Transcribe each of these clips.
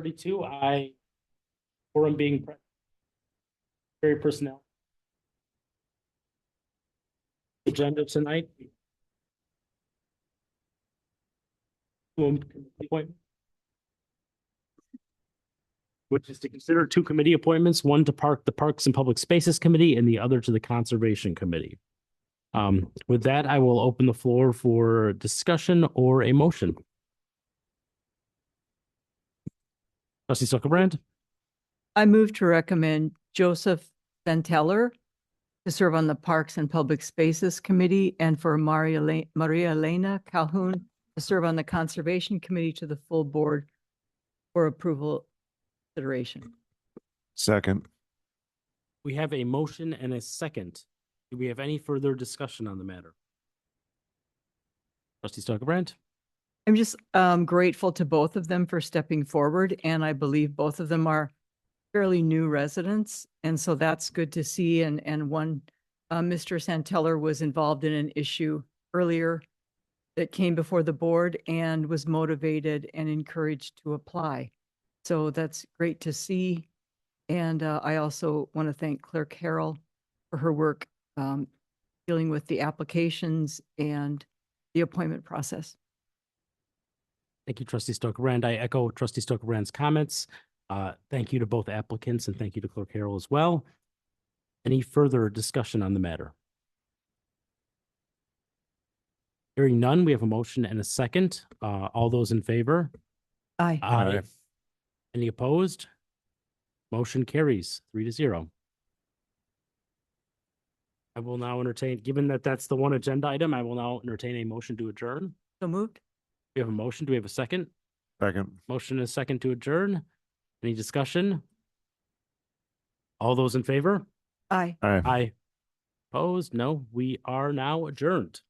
32, quorum being very personnel. Agenda tonight. Appointment. Which is to consider two committee appointments, one to the Parks and Public Spaces Committee and the other to the Conservation Committee. With that, I will open the floor for discussion or a motion. Trustee Zuckerbrand. I move to recommend Joseph Santeller to serve on the Parks and Public Spaces Committee and for Maria Elena Calhoun to serve on the Conservation Committee to the full board for approval consideration. Second. We have a motion and a second. Do we have any further discussion on the matter? Trustee Zuckerbrand. I'm just grateful to both of them for stepping forward, and I believe both of them are fairly new residents, and so that's good to see. And one, Mr. Santeller was involved in an issue earlier that came before the board and was motivated and encouraged to apply. So that's great to see. And I also want to thank Clerk Harrell for her work dealing with the applications and the appointment process. Thank you, Trustee Zuckerbrand. I echo Trustee Zuckerbrand's comments. Thank you to both applicants and thank you to Clerk Harrell as well. Any further discussion on the matter? Hearing none, we have a motion and a second. All those in favor? Aye. Aye. Any opposed? Motion carries 3-0. I will now entertain, given that that's the one agenda item, I will now entertain a motion to adjourn. So moved. We have a motion. Do we have a second? Second. Motion and a second to adjourn. Any discussion? All those in favor? Aye. Aye. Aye. Opposed? No. We are now adjourned.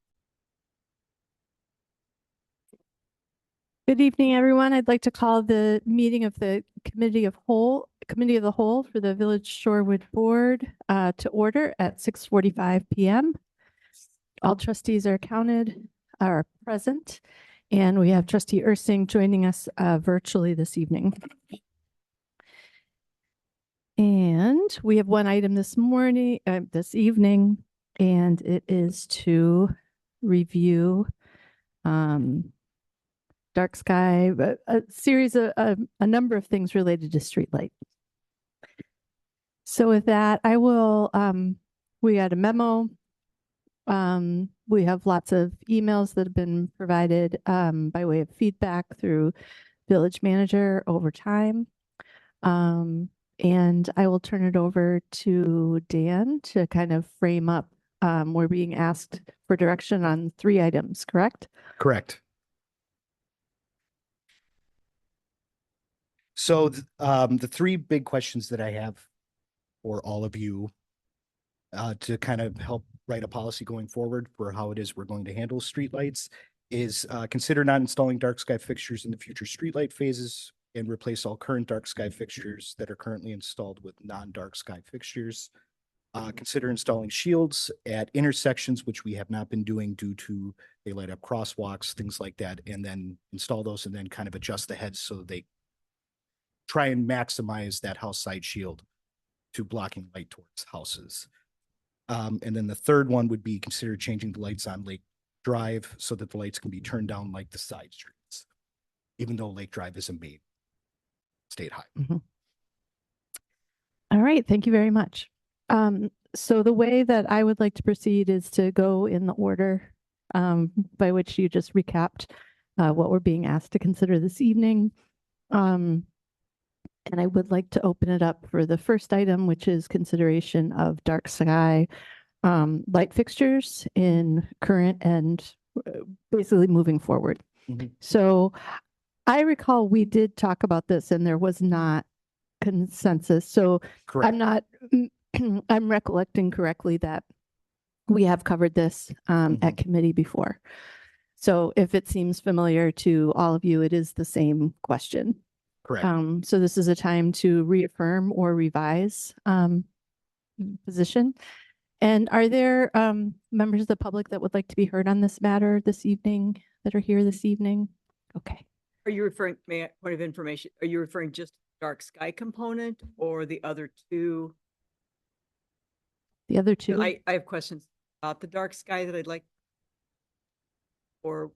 Good evening, everyone. I'd like to call the meeting of the Committee of the Whole for the Village Shorewood Board to order at 6:45 p.m. All trustees are present, and we have Trustee Ursing joining us virtually this evening. And we have one item this evening, and it is to review dark sky, a series of a number of things related to streetlight. So with that, I will, we had a memo. We have lots of emails that have been provided by way of feedback through village manager over time. And I will turn it over to Dan to kind of frame up. We're being asked for direction on 3 items, correct? Correct. So the 3 big questions that I have for all of you to kind of help write a policy going forward for how it is we're going to handle streetlights is consider not installing dark sky fixtures in the future streetlight phases and replace all current dark sky fixtures that are currently installed with non-dark sky fixtures. Consider installing shields at intersections, which we have not been doing due to they light up crosswalks, things like that, and then install those and then kind of adjust the heads so they try and maximize that house side shield to blocking light towards houses. And then the third one would be consider changing the lights on Lake Drive so that the lights can be turned down like the side streets, even though Lake Drive is a main state highway. Mm-hmm. All right, thank you very much. So the way that I would like to proceed is to go in the order by which you just recapped what we're being asked to consider this evening. And I would like to open it up for the first item, which is consideration of dark sky light fixtures in current and basically moving forward. Mm-hmm. So I recall we did talk about this and there was not consensus. So correct. I'm recollecting correctly that we have covered this at committee before. So if it seems familiar to all of you, it is the same question. Correct. So this is a time to reaffirm or revise position. And are there members of the public that would like to be heard on this matter this evening that are here this evening? Okay. Are you referring, point of information, are you referring just to the dark sky component or the other two? The other two, I have questions about the dark sky that I'd like. Or,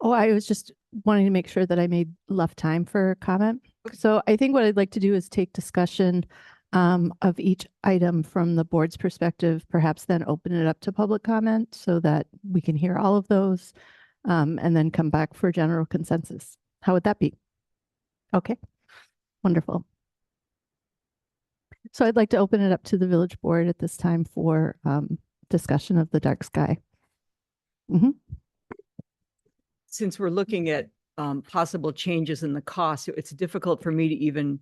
oh, I was just wanting to make sure that I made left time for comment. Okay. So I think what I'd like to do is take discussion of each item from the board's perspective, perhaps then open it up to public comment so that we can hear all of those, and then come back for general consensus. How would that be? Okay, wonderful. So I'd like to open it up to the village board at this time for discussion of the dark sky. since we're looking at possible changes in the cost, it's difficult for me to even,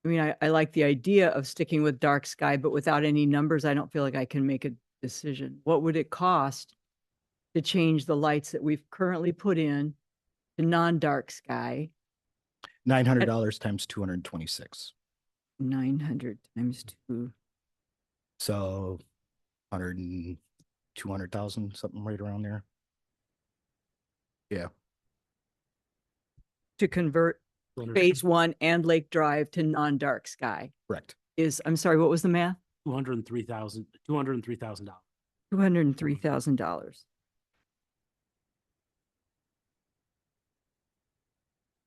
I mean, I like the idea of sticking with dark sky, but without any numbers, I don't feel like I can make a decision. What would it cost to change the lights that we've currently put in to non-dark sky? $900 times 226. 900 times 2. So 200,000, something right around there. Yeah. To convert phase 1 and Lake Drive to non-dark sky Correct. is, I'm sorry, what was the math? $203,000. $203,000.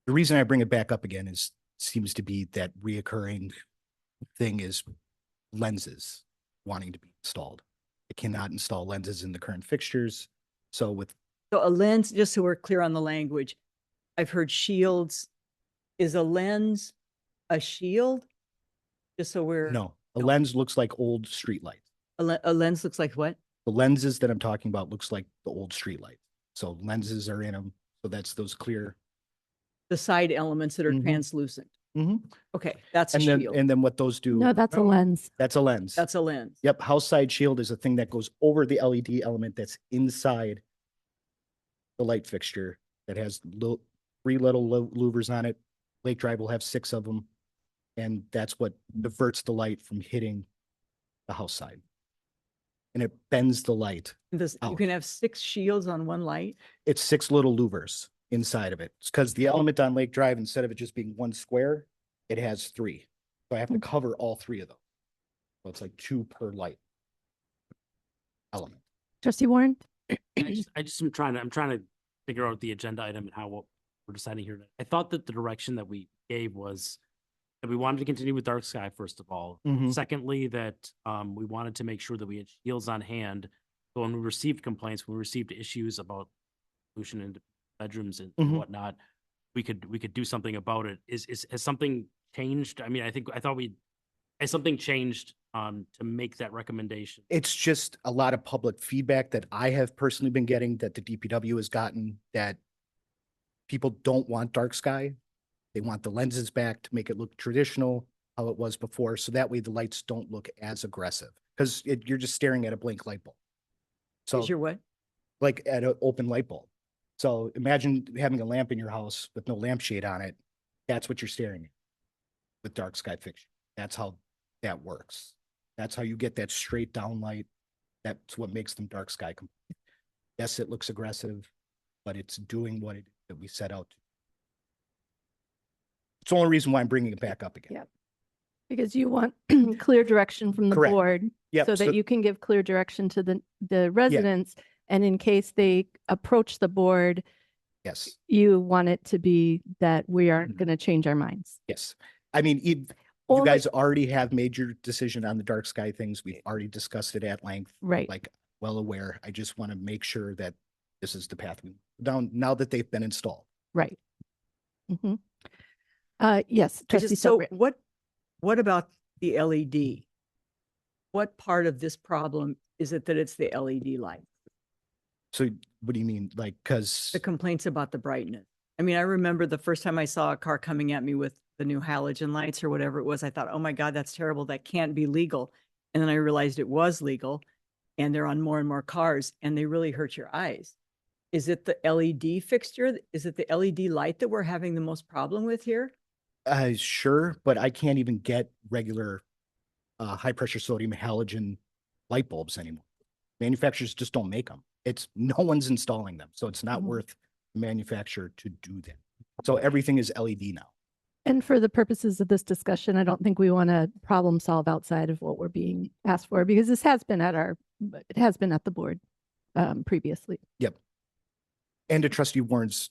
The reason I bring it back up again is seems to be that reoccurring thing is lenses wanting to be installed. I cannot install lenses in the current fixtures. So with So a lens, just so we're clear on the language, I've heard shields. Is a lens a shield? Just so we're. no, a No. lens looks like old street lights. A lens looks like what? The lenses that I'm talking about looks like the old street lights. So lenses are in them. So that's those clear. The side elements that are Mhm. translucent. Mhm. Okay, that's a And then, shield. and then what those do. No, that's a lens. That's a lens. That's a lens. Yep. House side shield is a thing that goes over the LED element that's inside the light fixture that has three little louvers on it. Lake Drive will have 6 of them. And that's what diverts the light from hitting the house side. And it bends the light. This, you out. can have 6 shields on one light. It's 6 little louvers inside of it. It's because the element on Lake Drive, instead of it just being one square, it has 3. So I have to cover all 3 of them. So it's like 2 per light element. Trustee Warren? I'm trying to figure out the agenda item and how what we're deciding here. I thought that the direction that we gave was that we wanted to continue with dark sky, first of all. Mhm. Secondly, that we wanted to make sure that we had shields on hand. So when we received complaints, when we received issues about pollution in bedrooms and Mhm. whatnot, we could do something about it. Has something changed? I mean, I thought has something changed to make that recommendation? It's just a lot of public feedback that I have personally been getting, that the DPW has gotten, that people don't want dark sky. They want the lenses back to make it look traditional, how it was before. So that way the lights don't look as aggressive, because you're just staring at a blank light bulb. So Is your what? like at an open light bulb. So imagine having a lamp in your house with no lampshade on it. That's what you're staring at with dark sky fixture. That's how that works. That's how you get that straight down light. That's what makes them dark sky. Yes, it looks aggressive, but it's doing what it that we set out to. It's the only reason why I'm bringing it back up again. Yep. Because you want clear direction from the Correct. board Yep, so so- that you can give clear direction to the residents. And in case they approach the board, Yes, you want it to be that we aren't Mhm. going to change our minds. yes. I mean, you Only- guys already have made your decision on the dark sky things. We've already discussed it at length. Right. Like, well aware. I just want to make sure that this is the path we down now that they've been installed. Right. Mhm. Yes, I trustee just, so Sotria. what about the LED? What part of this problem is it that it's the LED light? So what do you mean? Like, cause The complaints about the brightness. I mean, I remember the first time I saw a car coming at me with the new halogen lights or whatever it was, I thought, oh my God, that's terrible. That can't be legal. And then I realized it was legal and they're on more and more cars and they really hurt your eyes. Is it the LED fixture? Is it the LED light that we're having the most problem with here? sure, but I can't even get regular high pressure sodium halogen light bulbs anymore. Manufacturers just don't make them. No one's installing them. So it's not Mhm. worth the manufacturer to do that. So everything is LED now. And for the purposes of this discussion, I don't think we want to problem solve outside of what we're being asked for, because this has been it has been at the board previously. Yep. And to trustee Warren's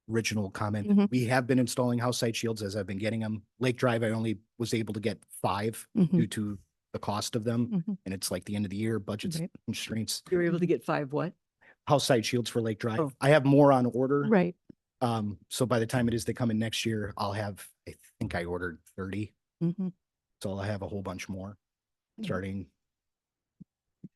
original comment, Mhm. we have been installing house side shields as I've been getting them. Lake Drive, I only was able to get 5 Mhm. due to the cost of them. Mhm. And it's like the end of the year, budgets Right. constraints. You were able to get 5 what? House side shields for Lake Drive. Oh. I have more on order. Right. So by the time it is they come in next year, I'll have, I think I ordered 30. Mhm. So I'll have a whole bunch more Yeah. starting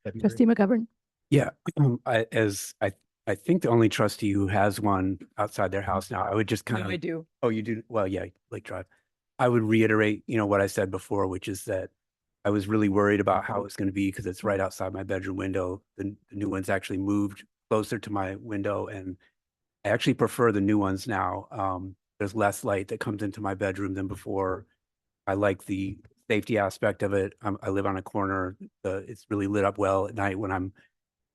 February. Trustee McGovern. Yeah, I think the only trustee who has one outside their house now, I would just kind I of, do. oh, you do? Well, yeah, Lake Drive. I would reiterate, what I said before, which is that I was really worried about how it's going to be because it's right outside my bedroom window. The new one's actually moved closer to my window, and I actually prefer the new ones now. There's less light that comes into my bedroom than before. I like the safety aspect of it. I live on a corner. It's really lit up well at night when I'm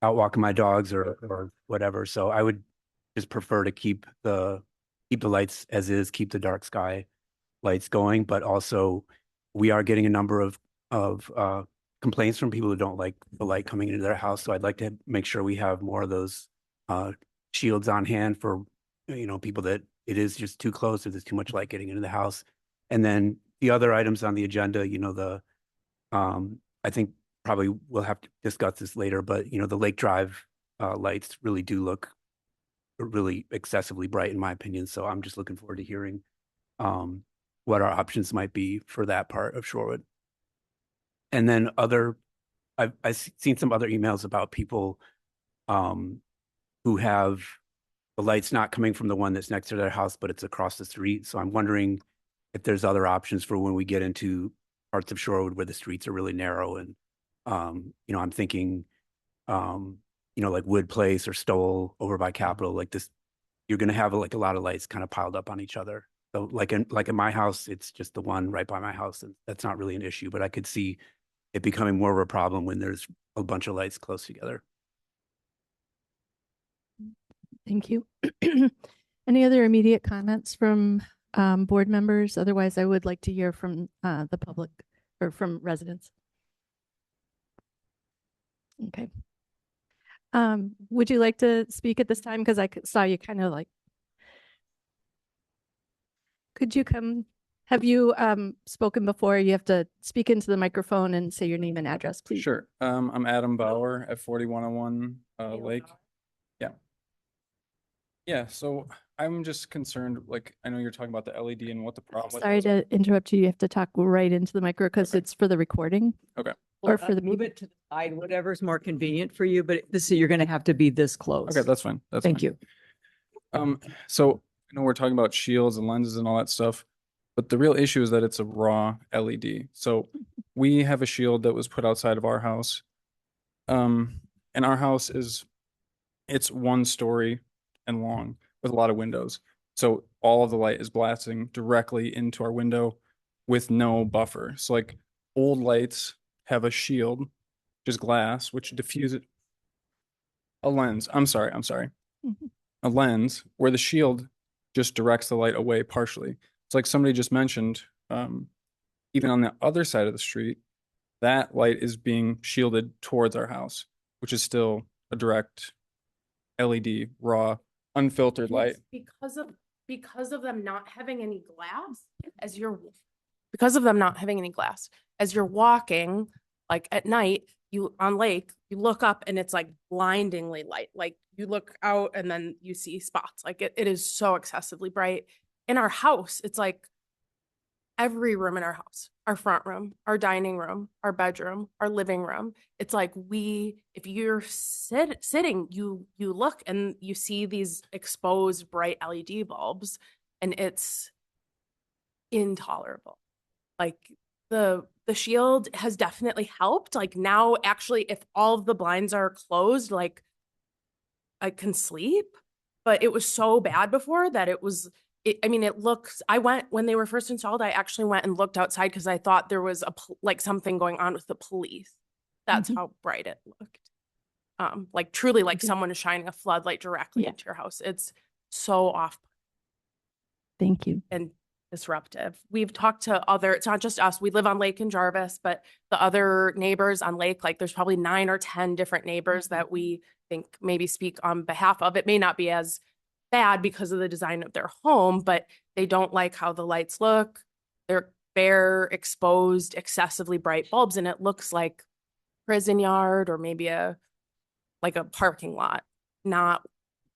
out walking my dogs or whatever. So I would just prefer to keep the lights as is, keep the dark sky lights going, but also we are getting a number of complaints from people who don't like the light coming into their house. So I'd like to make sure we have more of those shields on hand for people that it is just too close or there's too much light getting into the house. And then the other items on the agenda, I think probably we'll have to discuss this later, but the Lake Drive lights really do look really excessively bright in my opinion. So I'm just looking forward to hearing what our options might be for that part of Shorewood. And then I've seen some other emails about people who have the lights not coming from the one that's next to their house, but it's across the street. So I'm wondering if there's other options for when we get into parts of Shorewood where the streets are really narrow. And, I'm thinking, like Wood Place or Stoll over by Capitol, like this, you're going to have like a lot of lights kind of piled up on each other. So like in my house, it's just the one right by my house, and that's not really an issue, but I could see it becoming more of a problem when there's a bunch of lights close together. Thank you. Any other immediate comments from board members? Otherwise, I would like to hear from the public or from residents. Okay. Would you like to speak at this time? Because I saw you kind of like. Could you come? Have you spoken before? You have to speak into the microphone and say your name and address, please. Sure. I'm Adam Bauer at 4101 Lake. Yeah. Yeah. So I'm just concerned, like, I know you're talking about the LED and what the problem. Sorry to interrupt you. You have to talk right into the micro because it's for the recording. Okay. Or for the Move people. it to the side, whatever's more convenient for you, but you're going to have to be this close. Okay, that's fine. That's Thank fine. you. So I know we're talking about shields and lenses and all that stuff, but the real issue is that it's a raw LED. So we have a shield that was put outside of our house. And our house it's 1 story and long with a lot of windows. So all of the light is blasting directly into our window with no buffer. So like old lights have a shield, just glass, which diffuses a lens. I'm sorry. Mhm. A lens where the shield just directs the light away partially. It's like somebody just mentioned, even on the other side of the street, that light is being shielded towards our house, which is still a direct LED, raw, unfiltered light. Because of them not having any glass because of them not having any glass as you're walking like at night on Lake, you look up and it's like blindingly light, like you look out and then you see spots, like it is so excessively bright. In our house, it's like every room in our house, our front room, our dining room, our bedroom, our living room. It's like if you're sitting, you look and you see these exposed bright LED bulbs and it's intolerable. Like the shield has definitely helped. Like now actually, if all of the blinds are closed, like I can sleep, but it was so bad before that it looks, when they were first installed, I actually went and looked outside because I thought there was something going on with the police. That's how bright it looked. Like truly like someone is shining a floodlight directly Yeah. into your house. It's so off Thank you. and disruptive. We've talked to other, it's not just us, we live on Lake in Jarvis, but the other neighbors on Lake, like there's probably 9 or 10 different neighbors that we think maybe speak on behalf of. It may not be as bad because of the design of their home, but they don't like how the lights look. They're bare, exposed, excessively bright bulbs, and it looks like prison yard or maybe like a parking lot, not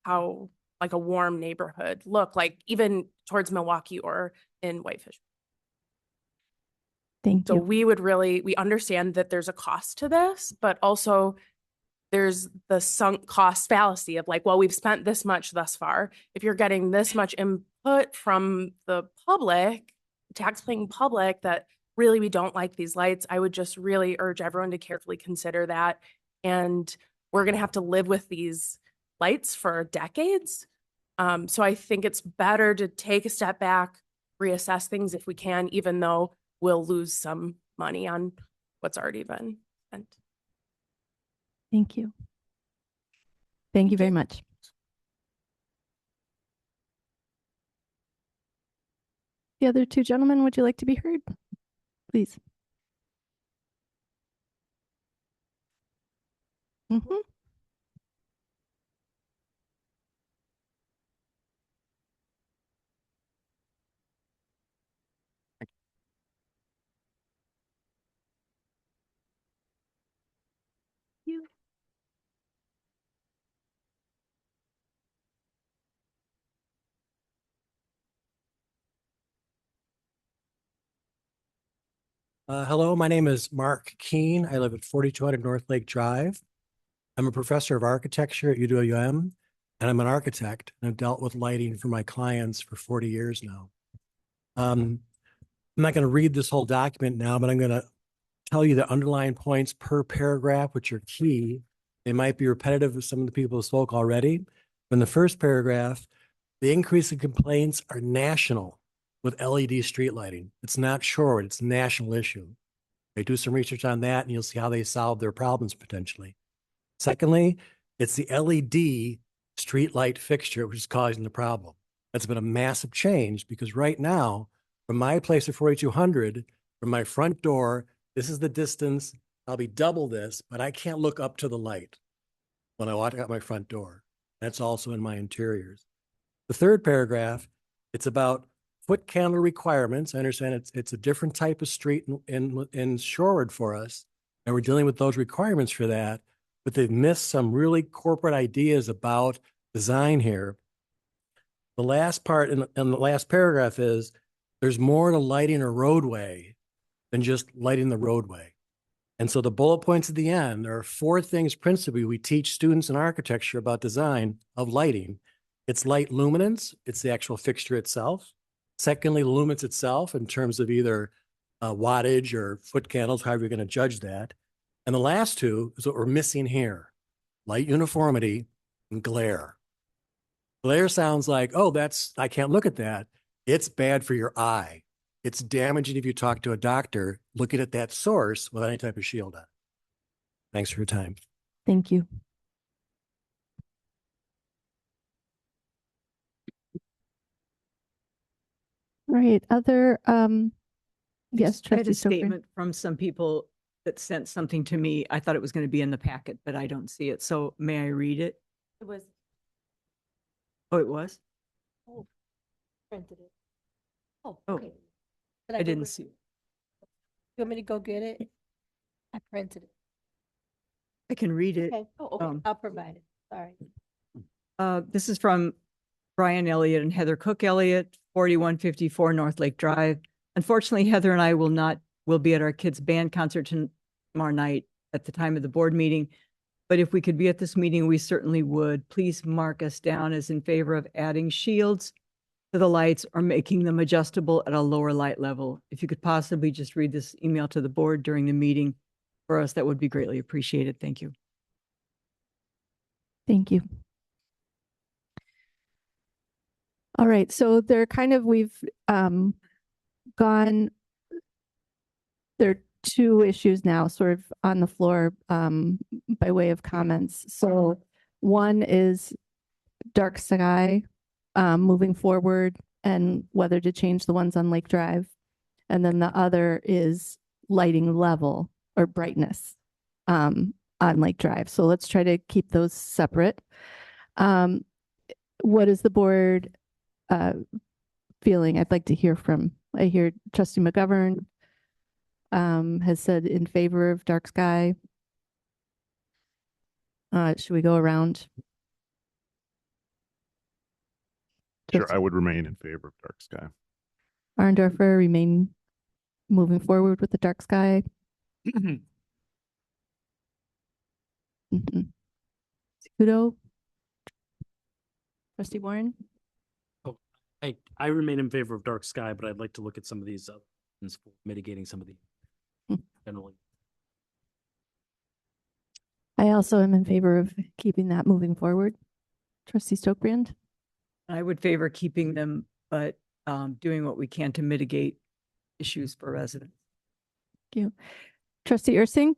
how like a warm neighborhood look like even towards Milwaukee or in Whitefish. Thank So you. we understand that there's a cost to this, but also there's the sunk cost fallacy of like, well, we've spent this much thus far. If you're getting this much input from the public, taxpaying public, that really we don't like these lights, I would just really urge everyone to carefully consider that. And we're going to have to live with these lights for decades. So I think it's better to take a step back, reassess things if we can, even though we'll lose some money on what's already been spent. Thank you. Thank you very much. The other two gentlemen, would you like to be heard? Please. Mhm. You. Hello, my name is Mark Keene. I live at 4200 North Lake Drive. I'm a professor of architecture at UWM, and I'm an architect, and I've dealt with lighting for my clients for 40 years now. I'm not going to read this whole document now, but I'm going to tell you the underlying points per paragraph, which are key. They might be repetitive of some of the people who spoke already. In the first paragraph, the increase in complaints are national with LED street lighting. It's not short, it's a national issue. They do some research on that and you'll see how they solve their problems potentially. Secondly, it's the LED street light fixture which is causing the problem. That's been a massive change because right now, from my place at 4200, from my front door, this is the distance, I'll be double this, but I can't look up to the light when I walk out my front door. That's also in my interiors. The third paragraph, it's about foot candle requirements. I understand it's a different type of street in Shorewood for us, and we're dealing with those requirements for that, but they've missed some really corporate ideas about design here. The last part in the last paragraph is there's more to lighting a roadway than just lighting the roadway. And so the bullet points at the end, there are 4 things principally we teach students in architecture about design of lighting. It's light luminance, it's the actual fixture itself. Secondly, luminance itself in terms of either wattage or foot candles, however you're going to judge that. And the last 2 is what we're missing here, light uniformity and glare. Glare sounds like, oh, I can't look at that. It's bad for your eye. It's damaging if you talk to a doctor looking at that source without any type of shield on. Thanks for your time. Thank you. All right, other, yes, I had trustee a Stover. statement from some people that sent something to me. I thought it was going to be in the packet, but I don't see it. So may I read it? It was Oh, it was? Printed it. Oh, Oh, okay. I didn't see it. You want me to go get it? I printed it. I can read it. Okay. Oh, okay. I'll provide it. Sorry. This is from Brian Elliott and Heather Cook Elliott, 4154 North Lake Drive. Unfortunately, Heather and I will be at our kids' band concert tomorrow night at the time of the board meeting. But if we could be at this meeting, we certainly would. Please mark us down as in favor of adding shields to the lights or making them adjustable at a lower light level. If you could possibly just read this email to the board during the meeting for us, that would be greatly appreciated. Thank you. Thank you. All right, so we've gone, there are two issues now sort of on the floor by way of comments. So one is dark sky moving forward and whether to change the ones on Lake Drive. And then the other is lighting level or brightness on Lake Drive. So let's try to keep those separate. What is the board feeling? I'd like to hear from, I hear Trustee McGovern has said in favor of dark sky. Should we go around? Sure, I would remain in favor of dark sky. Arndorfer, remain moving forward with the dark sky. Udo? Trustee Warren? I remain in favor of dark sky, but I'd like to look at some of these options for mitigating some of the generally. I also am in favor of keeping that moving forward. Trustee Stokebrand? I would favor keeping them, but doing what we can to mitigate issues for residents. Thank you. Trustee Ursink?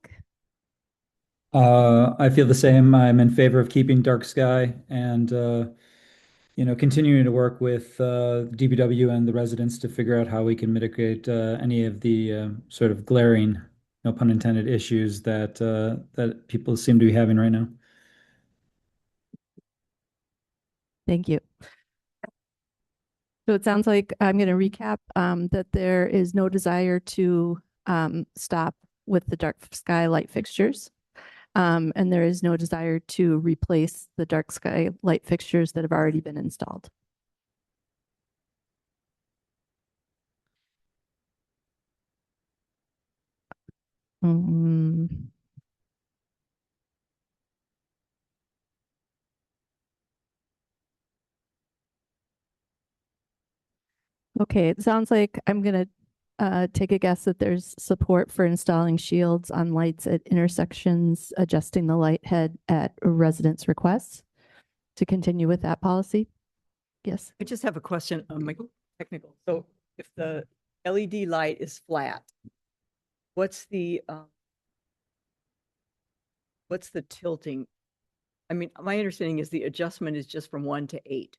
I feel the same. I'm in favor of keeping dark sky and, continuing to work with DPW and the residents to figure out how we can mitigate any of the sort of glaring, no pun intended, issues that that people seem to be having right now. Thank you. So it sounds like I'm going to recap that there is no desire to stop with the dark sky light fixtures. And there is no desire to replace the dark sky light fixtures that have already been installed. Okay, it sounds like I'm going to take a guess that there's support for installing shields on lights at intersections, adjusting the light head at residents' requests to continue with that policy. Yes. I just have a question on my technical. So if the LED light is flat, what's the tilting? I mean, my understanding is the adjustment is just from 1 to 8.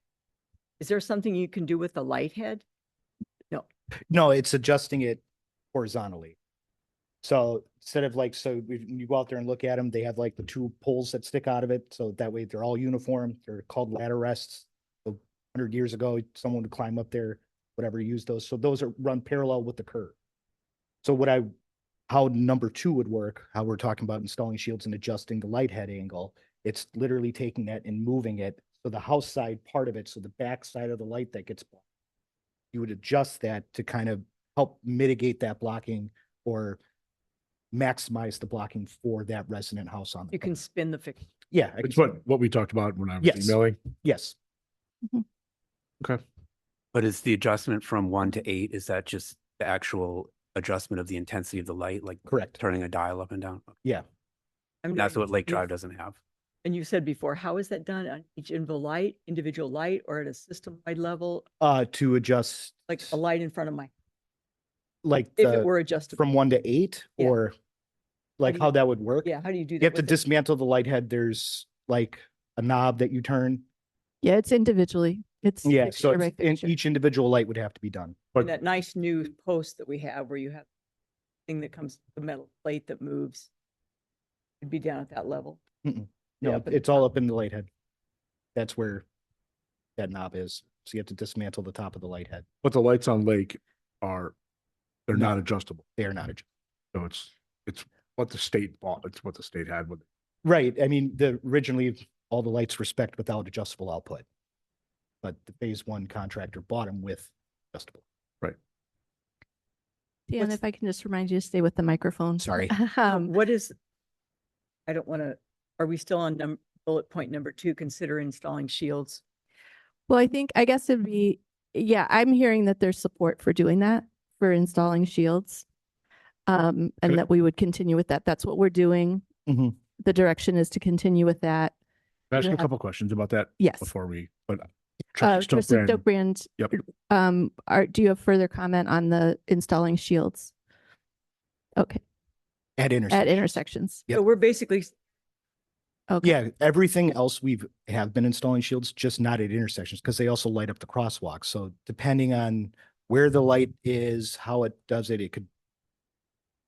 Is there something you can do with the light head? No. No, it's adjusting it horizontally. So instead of like, so you go out there and look at them, they have like the two poles that stick out of it. So that way they're all uniform. They're called ladder rests. So 100 years ago, someone would climb up there, whatever, use those. So those are run parallel with the curb. So how number 2 would work, how we're talking about installing shields and adjusting the light head angle, it's literally taking that and moving it. So the house side part of it, so the back side of the light that gets blocked, you would adjust that to kind of help mitigate that blocking or maximize the blocking for that resident house on the. You can spin the fixture. Yeah. It's what we talked about when I was Yes. emailing. Yes. Okay. But is the adjustment from 1 to 8, is that just the actual adjustment of the intensity of the light, like Correct. turning a dial up and down? Yeah. That's what Lake Drive doesn't have. And you said before, how is that done on each individual light or at a system-wide level? To adjust. Like a light in front of my, Like if it were adjustable. from 1 to 8 Yeah. or like how that would work? Yeah, how do you do that? You have to with it? dismantle the light head. There's like a knob that you turn. Yeah, it's individually. It's Yeah. fixture So by it's, and fixture. each individual light would have to be done. And that nice new post that we have where you have thing that comes, the metal plate that moves. It'd be down at that level. No, Yeah, but it's all up in the light head. That's where that knob is. So you have to dismantle the top of the light head. But the lights on Lake they're No. not adjustable. They are not adjustable. So it's what the state bought. It's what the state had with it. Right. I mean, originally all the lights were spec'd without adjustable output. But the phase 1 contractor bought them with adjustable. Dan, What's- if I can just remind you to stay with the microphone. Sorry. What is, I don't want to, are we still on bullet point number 2, consider installing shields? Well, I guess it'd be, yeah, I'm hearing that there's support for doing that, for installing shields. And Okay. that we would continue with that. That's what we're doing. Mhm. The direction is to continue with that. Can I ask you a Yeah. couple questions about that Yes. before but Trustee Stokebrand, Yep. do you have further comment on the installing shields? Okay, At intersections. at intersections. Yep. So we're basically, Okay. Yeah, everything else have been installing shields, just not at intersections, because they also light up the crosswalks. So depending on where the light is, how it does it, it could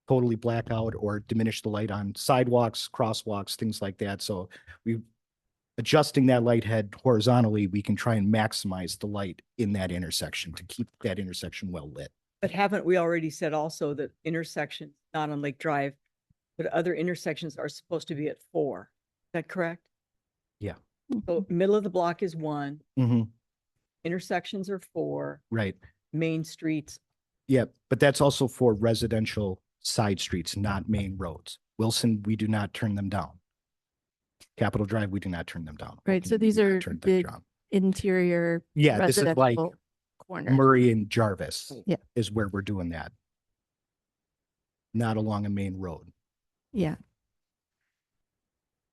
totally black out or diminish the light on sidewalks, crosswalks, things like that. So we adjusting that light head horizontally, we can try and maximize the light in that intersection to keep that intersection well lit. but haven't we already said also that intersections, not on Lake Drive, but other intersections are supposed to be at 4? Is that correct? Yeah. So middle of the block is 1, Mm-hmm. intersections are 4, Right. main streets. Yeah, but that's also for residential side streets, not main roads. Wilson, we do not turn them down. Capitol Drive, we do not turn them down. Right. So We these do not are turn things big down. interior Yeah, this is like residential corners. Murray and Jarvis. Yeah. Is where we're doing that. Not along a main road. Yeah.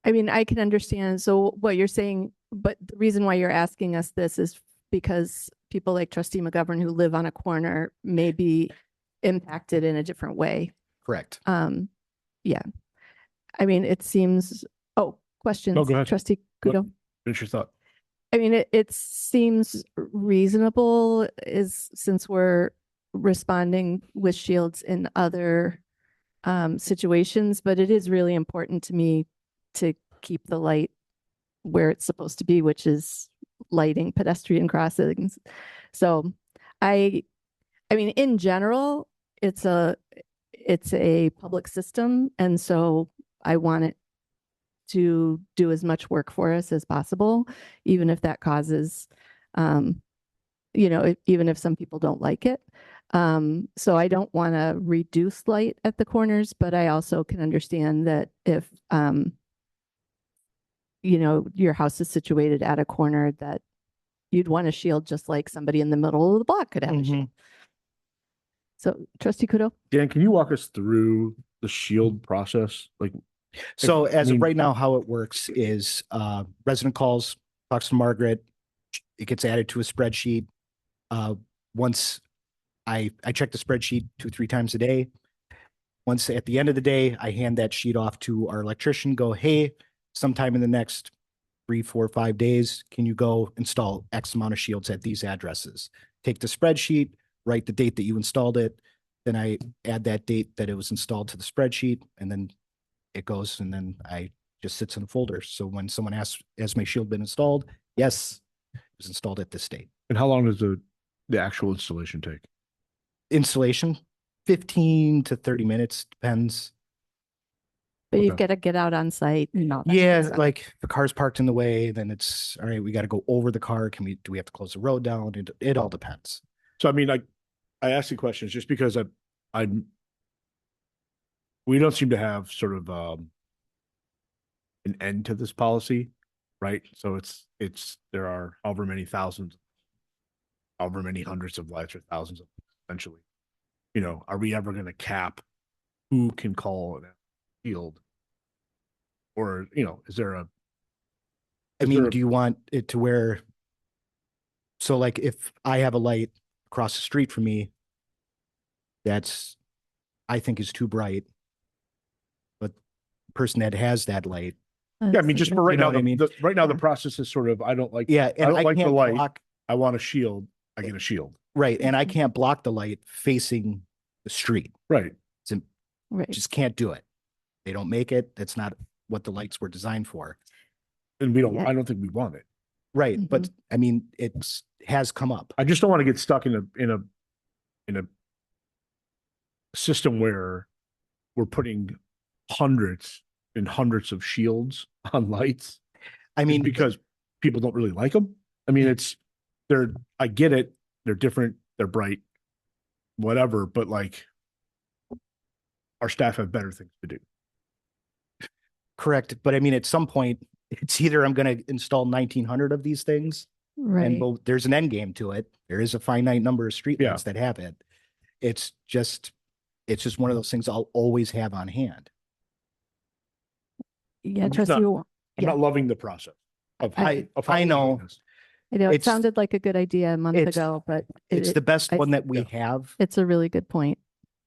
I mean, I can understand. So what you're saying, but the reason why you're asking us this is because people like Trustee McGovern who live on a corner may be impacted in a different way. Correct. Yeah. I mean, it seems, questions. go ahead. Trustee What- Kudo. Finish your thought. I mean, it seems reasonable since we're responding with shields in other situations, but it is really important to me to keep the light where it's supposed to be, which is lighting pedestrian crossings. So I mean, in general, it's a public system. And so I want it to do as much work for us as possible, even if that causes, even if some people don't like it. So I don't want to reduce light at the corners, but I also can understand that if, your house is situated at a corner that you'd want a shield just like somebody in the middle of the block could have a shield. So Trustee Kudo? Dan, can you walk us through the shield process? Like, So as mean- of right now, how it works is resident calls, talks to Margaret, it gets added to a spreadsheet. Once I check the spreadsheet 2-3 times a day. Once at the end of the day, I hand that sheet off to our electrician, go, hey, sometime in the next 3, 4, 5 days, can you go install X amount of shields at these addresses? Take the spreadsheet, write the date that you installed it. Then I add that date that it was installed to the spreadsheet, and then it goes, and then I just sits in a folder. So when someone asks, has my shield been installed? Yes, it was installed at this date. and how long does the actual installation take? Installation, 15 to 30 minutes, depends. But you've Okay. got to get out on site and all that. Yeah, good stuff. like if the car's parked in the way, then it's, all right, we got to go over the car. Do we have to close the road down? It all depends. So, I mean, I asked the questions just because we don't seem to have sort of an end to this policy, right? So there are however many thousands, however many hundreds of lights or thousands of essentially. Are we ever going to cap who can call an field? Or, is there a I Is mean, there a- do you want it to where, so like if I have a light across the street from me, I think is too bright. But the person that has that light, Yeah, I mean, just for right You know now, what I mean? right now, the Yeah. process is sort of, I don't like, yeah, I and don't I like the can't light. block, I want a shield, I get a shield. right, and I can't block the light facing the street. Right. Right. Just can't do it. They don't make it. That's not what the lights were designed for. And Yeah. I don't think we want it. Right, but I mean, has come up. I just don't want to get stuck in a system where we're putting hundreds and hundreds of shields on lights. I mean, Because people don't really like them. I mean, I get it. They're different. They're bright, whatever, but like our staff have better things to do. correct, but I mean, at some point, it's either I'm going to install 1,900 of these things, Right. and there's an end game to it. There is a finite number of streetlights Yeah. that have it. It's just one of those things I'll always have on hand. Yeah, I'm just Trustee, I'm Yeah. not loving the process of how I we're know. doing this. I know it it's- sounded like a good idea a month it's- ago, but It's the best I- one that we Yeah. have. it's a really good point.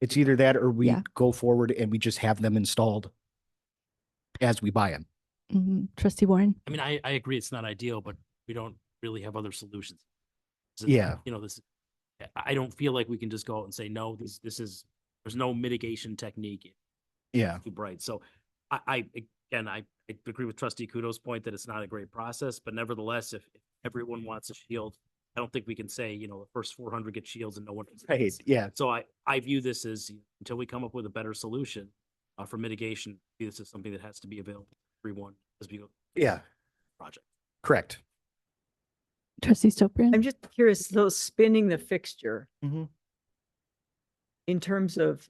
It's either that or we Yeah. go forward and we just have them installed as we buy them. Trustee Warren? I mean, I agree it's not ideal, but we don't really have other solutions. So, Yeah. You know, I don't feel like we can just go out and say, no, there's no mitigation technique. Yeah. Too bright. So I agree with Trustee Kudo's point that it's not a great process, but nevertheless, if everyone wants a shield, I don't think we can say, you know, the first 400 get shields and no one. Right. Yeah. So I view this as, until we come up with a better solution for mitigation, this is something that has to be available to everyone as we go. Yeah. Project. Correct. Trustee Stokbrand? I'm just curious, so spinning the fixture Mhm. in terms of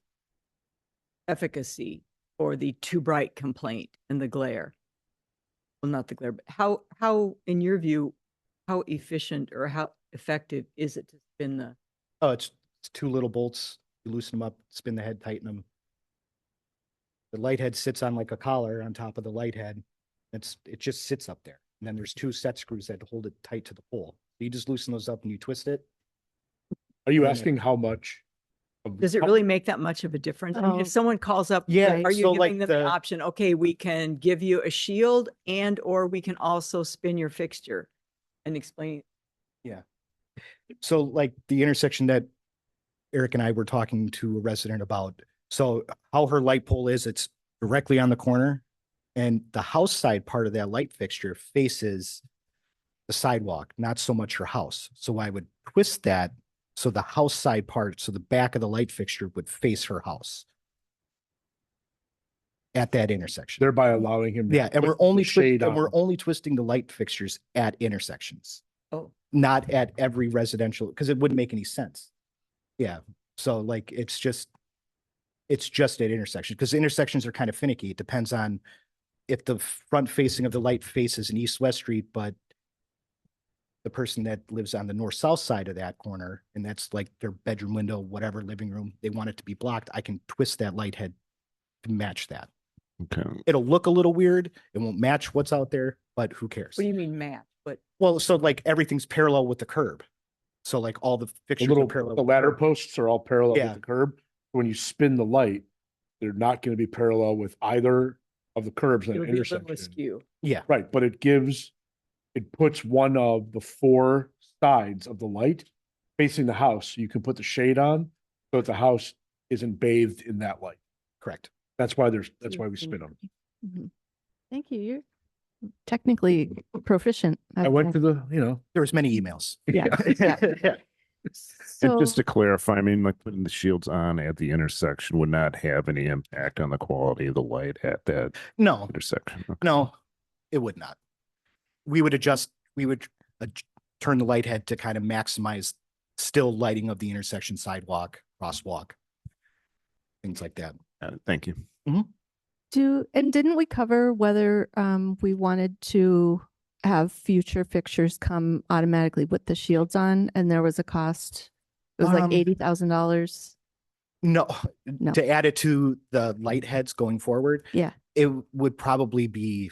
efficacy or the too bright complaint and the glare. Well, not the glare, but how, in your view, how efficient or how effective is it to spin the? Oh, it's 2 little bolts. You loosen them up, spin the head, tighten them. The light head sits on like a collar on top of the light head. It just sits up there. And then there's 2 set screws that hold it tight to the pole. You just loosen those up and you twist it. Are you And asking how much? Does it really make that much of a difference? I mean, Oh. if someone calls up, Yeah, are you so, giving like, them the the- option, okay, we can give you a shield and, or we can also spin your fixture and explain. So like the intersection that Eric and I were talking to a resident about. So how her light pole is, it's directly on the corner. And the house side part of that light fixture faces the sidewalk, not so much her house. So I would twist that so the house side part, so the back of the light fixture would face her house at that intersection. Thereby allowing him. to Yeah, and put we're only the shade and we're on. only twisting the light fixtures at intersections, Oh, not at every residential, because it wouldn't make any sense. Yeah, so like it's just at intersections, because intersections are kind of finicky. It depends on if the front facing of the light faces an east-west street, but the person that lives on the north-south side of that corner, and that's like their bedroom window, whatever, living room, they want it to be blocked, I can twist that light head to match that. Okay. It'll look a little weird. It won't match what's out there, but who cares? what do you mean match? But Well, so like everything's parallel with the curb. So like all the The fixtures are little, parallel. the with the ladder curb. posts are all parallel Yeah. with the curb. When you spin the light, they're not going to be parallel with either of the curbs at it'll an be a little intersection. askew. Yeah, Right, but it puts one of the 4 sides of the light facing the house. So you can put the shade on so that the house isn't bathed in that light. correct. That's why we spin them. Mhm. Thank you. You're technically proficient. I went to the. There was many emails. Yeah. Yeah. And So, just to clarify, I mean, like putting the shields on at the intersection would not have any impact on the quality of the light at that No, intersection. Okay. no, it would not. We would turn the light head to kind of maximize still lighting of the intersection, sidewalk, crosswalk, things like that. Got it. Thank you. didn't we cover whether we wanted to have future fixtures come automatically with the shields on, and there was a cost? It was like $80,000. No, No. to add it to the light heads going forward. Yeah. It would probably be,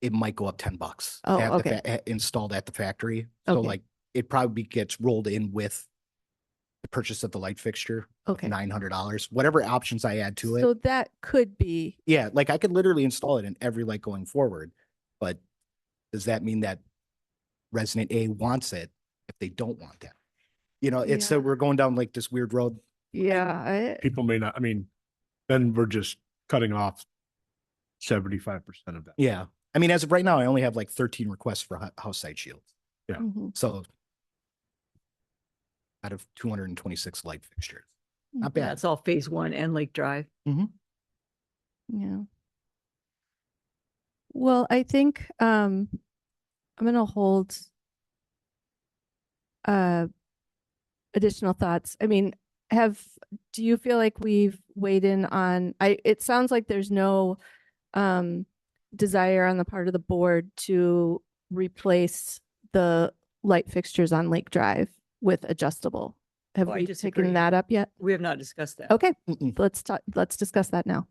it might go up $10. Oh, to have the okay. installed at the factory. So Okay. like it probably gets rolled in with the purchase of the light fixture, Okay. $900, whatever options I add to it. So that could be, Yeah, like I could literally install it in every light going forward, but does that mean that resident A wants it if they don't want that? You know, it's Yeah. that we're going down like this weird road. People may not, I mean, then we're just cutting off 75% of that. Yeah. I mean, as of right now, I only have like 13 requests for house side shields. Mhm. So out of 226 light fixtures, not bad. That's all phase 1 and Lake Drive. Yeah. Well, I think I'm gonna hold additional thoughts. I mean, do you feel like we've weighed in on, it sounds like there's no desire on the part of the board to replace the light fixtures on Lake Drive with adjustable. Have Oh, I we disagree. taken that up yet? We have not discussed that. Okay, Mm-mm. let's discuss that now.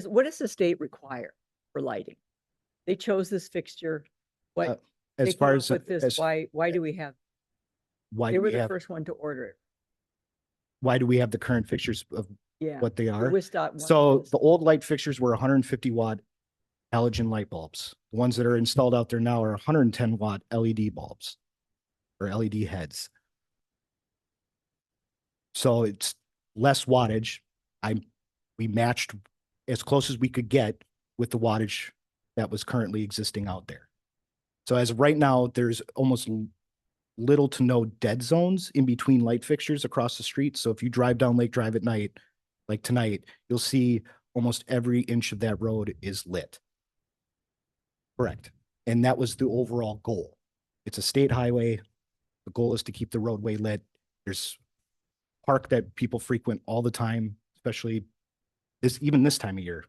What does the state require for lighting? They chose this fixture. What? As they far came as, up with this, as why do we have? why They do were we the have, first one to order it. why do we have the current fixtures of Yeah. what they the are? WISDOT one So is- the old light fixtures were 150 watt halogen light bulbs. The ones that are installed out there now are 110 watt LED bulbs or LED heads. So it's less wattage. We matched as close as we could get with the wattage that was currently existing out there. So as of right now, there's almost little to no dead zones in between light fixtures across the street. So if you drive down Lake Drive at night, like tonight, you'll see almost every inch of that road is lit. Correct. And that was the overall goal. It's a state highway. The goal is to keep the roadway lit. There's park that people frequent all the time, especially even this time of year.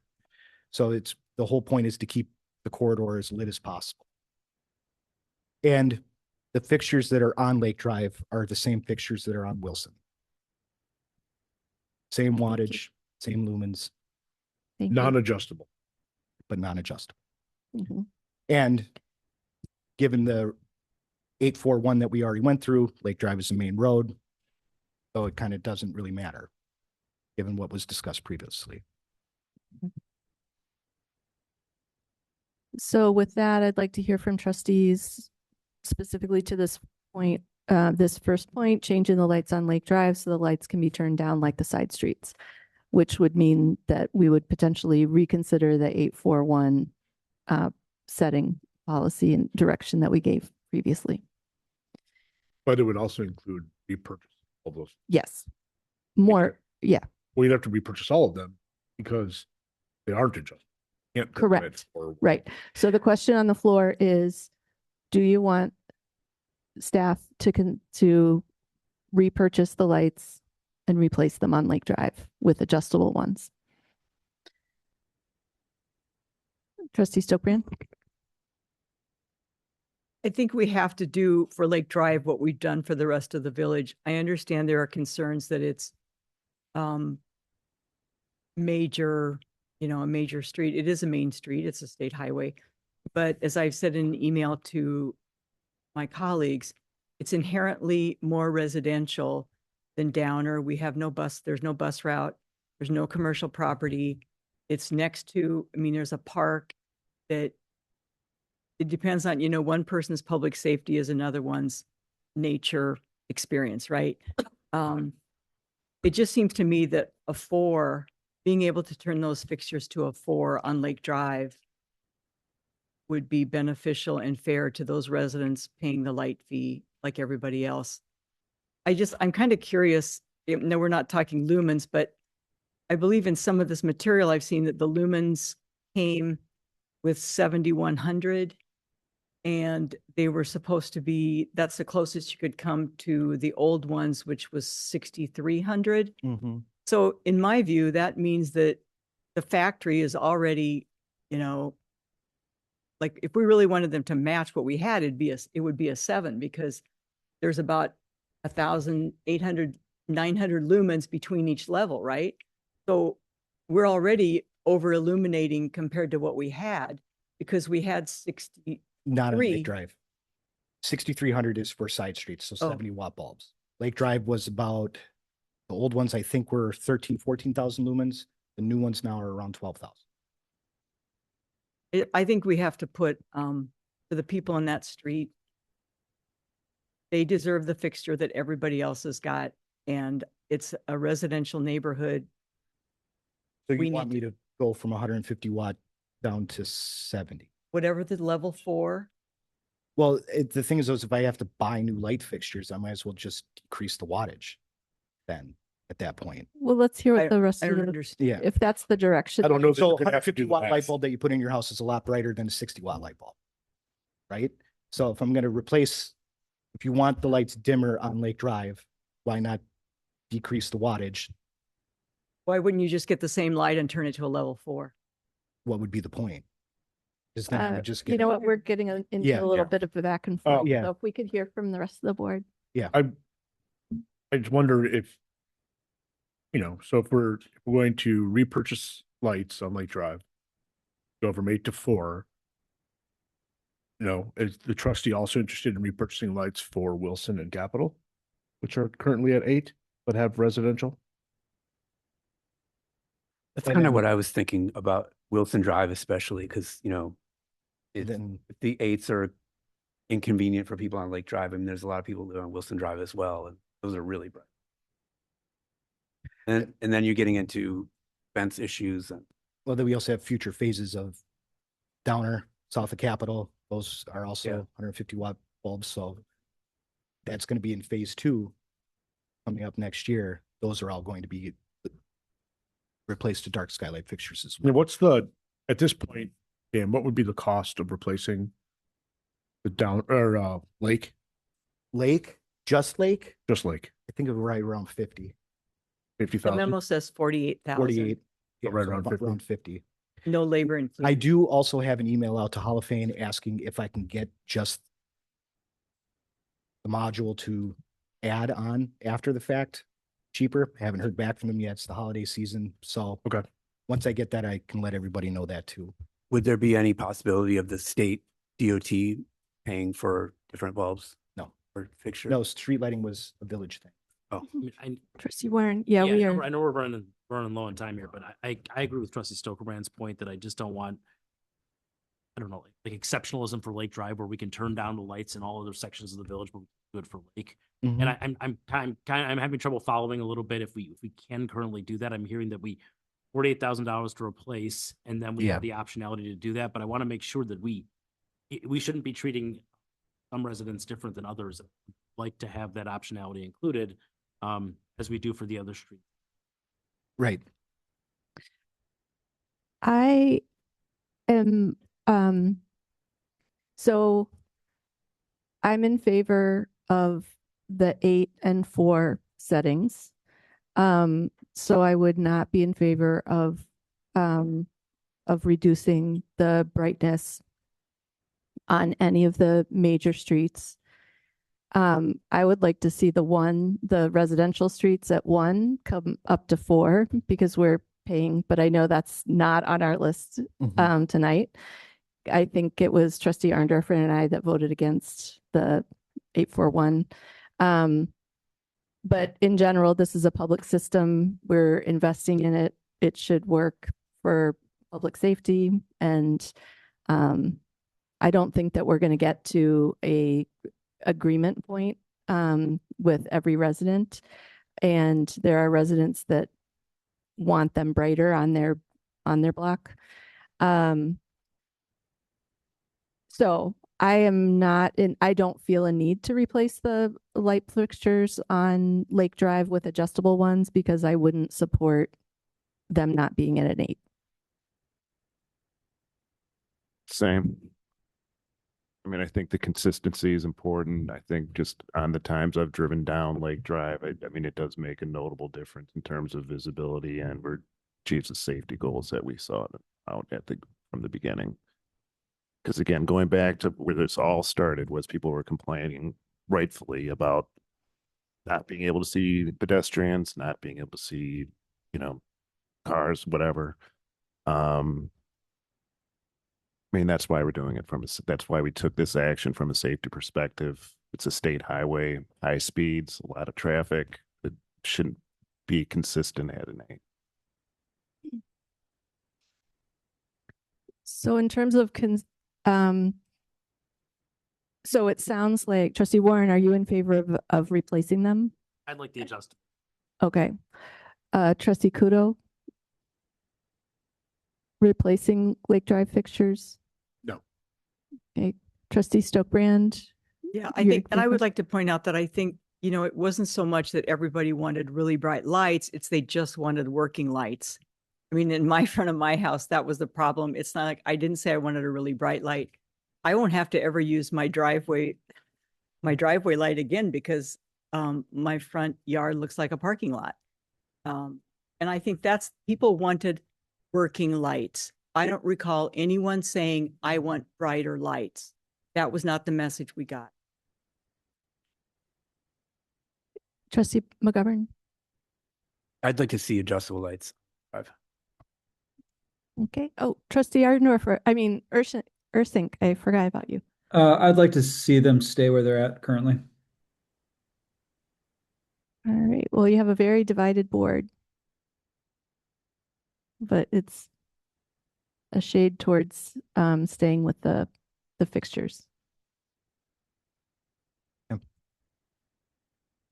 So it's the whole point is to keep the corridor as lit as possible. And the fixtures that are on Lake Drive are the same fixtures that are on Wilson. Same wattage, same lumens, Thank you. Non-adjustable. but non-adjustable. Mhm. And given the 841 that we already went through, Lake Drive is the main road. So it kind of doesn't really matter, given what was discussed previously. So with that, I'd like to hear from trustees specifically to this point, this first point, changing the lights on Lake Drive so the lights can be turned down like the side streets, which would mean that we would potentially reconsider the 841 setting policy and direction that we gave previously. But it would also include repurchase all those. Yes. More, yeah, Well, you'd have to repurchase all of them because they aren't adjustable. Can't put them in Correct. for- right. So the question on the floor is, do you want staff to repurchase the lights and replace them on Lake Drive with adjustable ones? Trustee Stokbrand? I think we have to do for Lake Drive what we've done for the rest of the village. I understand there are concerns that it's major, a major street. It is a main street. It's a state highway. But as I've said in an email to my colleagues, it's inherently more residential than Downer. We have no bus, there's no bus route. There's no commercial property. It's next to, there's a park that it depends on, one person's public safety is another one's nature experience, right? It just seems to me that being able to turn those fixtures to a 4 on Lake Drive would be beneficial and fair to those residents paying the light fee like everybody else. I'm kind of curious, no, we're not talking lumens, but I believe in some of this material I've seen that the lumens came with 7,100 and they were supposed to be, that's the closest you could come to the old ones, which was 6,300. So in my view, that means that the factory is already, like if we really wanted them to match what we had, it would be a 7 because there's about 1,800, 900 lumens between each level, right? So we're already over illuminating compared to what we had because we had 60. Not on Three. Lake Drive. 6,300 is for side streets, so Oh. 70 watt bulbs. Lake Drive was about, the old ones I think were 14,000 lumens. The new ones now are around 12,000. I think we have to put, for the people on that street, they deserve the fixture that everybody else has got. And it's a residential neighborhood. So We you want need me to go from 150 watt down to 70? Whatever the level 4, Well, the thing is, if I have to buy new light fixtures, I might as well just decrease the wattage then at that point. Well, let's hear what the rest I of don't the, understand. Yeah. if that's the direction. I don't know. if So they're gonna have to 150 do watt that. light bulb that you put in your house is a lot brighter than a 60 watt light bulb. Right? So if I'm going to replace, if you want the lights dimmer on Lake Drive, why not decrease the wattage? Why wouldn't you just get the same light and turn it to a level 4? What would be the point? Because then I would just You get, know what, we're getting into Yeah. a little Yeah. bit of a back and Oh, forth. yeah. So if we could hear from the rest of the board. I just wonder if, so if we're going to repurchase lights on Lake Drive, go from 8 to 4, is the trustee also interested in repurchasing lights for Wilson and Capitol, which are currently at 8? but have residential? That's And kind of then- what I was thinking about Wilson Drive, especially because, it's, Then, if the eights are inconvenient for people on Lake Drive. I mean, there's a lot of people who live on Wilson Drive as well, and those are really bright. And then you're getting into fence issues and well, then we also have future phases of Downer, south of Capitol. Those are also Yeah. 150 watt bulbs. So that's going to be in phase 2 coming up next year. Those are all going to be replaced to dark skylight fixtures as well. And what's the, at this point, Dan, what would be the cost of replacing the lake, Lake, just Lake, just lake, I think of right around 50, 50,000? The memo says 48,000. 48. Yeah, right so around about 50. around 50. No labor included. I do also have an email out to Holophane asking if I can get just the module to add on after the fact cheaper. I haven't heard back from them yet. It's the holiday season. So Okay. once I get that, I can let everybody know that too. would there be any possibility of the state DOT paying for different bulbs? No. Or fixtures? No, street lighting was a village thing. I mean, Trustee Warren, yeah, I we know- are. I know we're running low on time here, but I agree with Trustee Stokerbrand's point that I just don't want, I don't know, like exceptionalism for Lake Drive where we can turn down the lights in all other sections of the village, but we do it for Lake. And I'm having trouble following a little bit if we can currently do that. I'm hearing that $48,000 to replace, and then we Yeah. have the optionality to do that. But I want to make sure that we shouldn't be treating some residents different than others. I'd like to have that optionality included, as we do for the other streets. Right. I am, so I'm in favor of the 8 and 4 settings. So I would not be in favor of reducing the brightness on any of the major streets. I would like to see the residential streets at 1 come up to 4 because we're paying, but I know that's not on our list tonight. I think it was Trustee Arndorfer and I that voted against the 841. But in general, this is a public system. We're investing in it. It should work for public safety. And I don't think that we're going to get to a agreement point with every resident. And there are residents that want them brighter on their block. So I am not in, I don't feel a need to replace the light fixtures on Lake Drive with adjustable ones because I wouldn't support them not being at an 8. Same. I mean, I think the consistency is important. I think just on the times I've driven down Lake Drive, I mean, it does make a notable difference in terms of visibility and we're achieves the safety goals that we saw out from the beginning. Because again, going back to where this all started was people were complaining rightfully about not being able to see pedestrians, not being able to see, cars, whatever. I mean, that's why we're doing it that's why we took this action from a safety perspective. It's a state highway, high speeds, a lot of traffic. It shouldn't be consistent at an 8. So in terms of so it sounds like Trustee Warren, are you in favor of replacing them? I'd like the adjustable. Okay. Trustee Kudo? Replacing Lake Drive fixtures? No. Okay. Trustee Stokebrand? Yeah, I You're think, and I in would favor? like to point out that I think, it wasn't so much that everybody wanted really bright lights, it's they just wanted working lights. I mean, in my front of my house, that was the problem. It's not like, I didn't say I wanted a really bright light. I won't have to ever use my driveway light again because my front yard looks like a parking lot. And I think people wanted working lights. I don't recall anyone saying, I want brighter lights. That was not the message we got. Trustee McGovern? I'd like to see adjustable lights. Okay. Oh, Trustee Ardendorfer, Ursink, I forgot about you. I'd like to see them stay where they're at currently. All right, well, you have a very divided board. But it's a shade towards staying with the fixtures. Yep.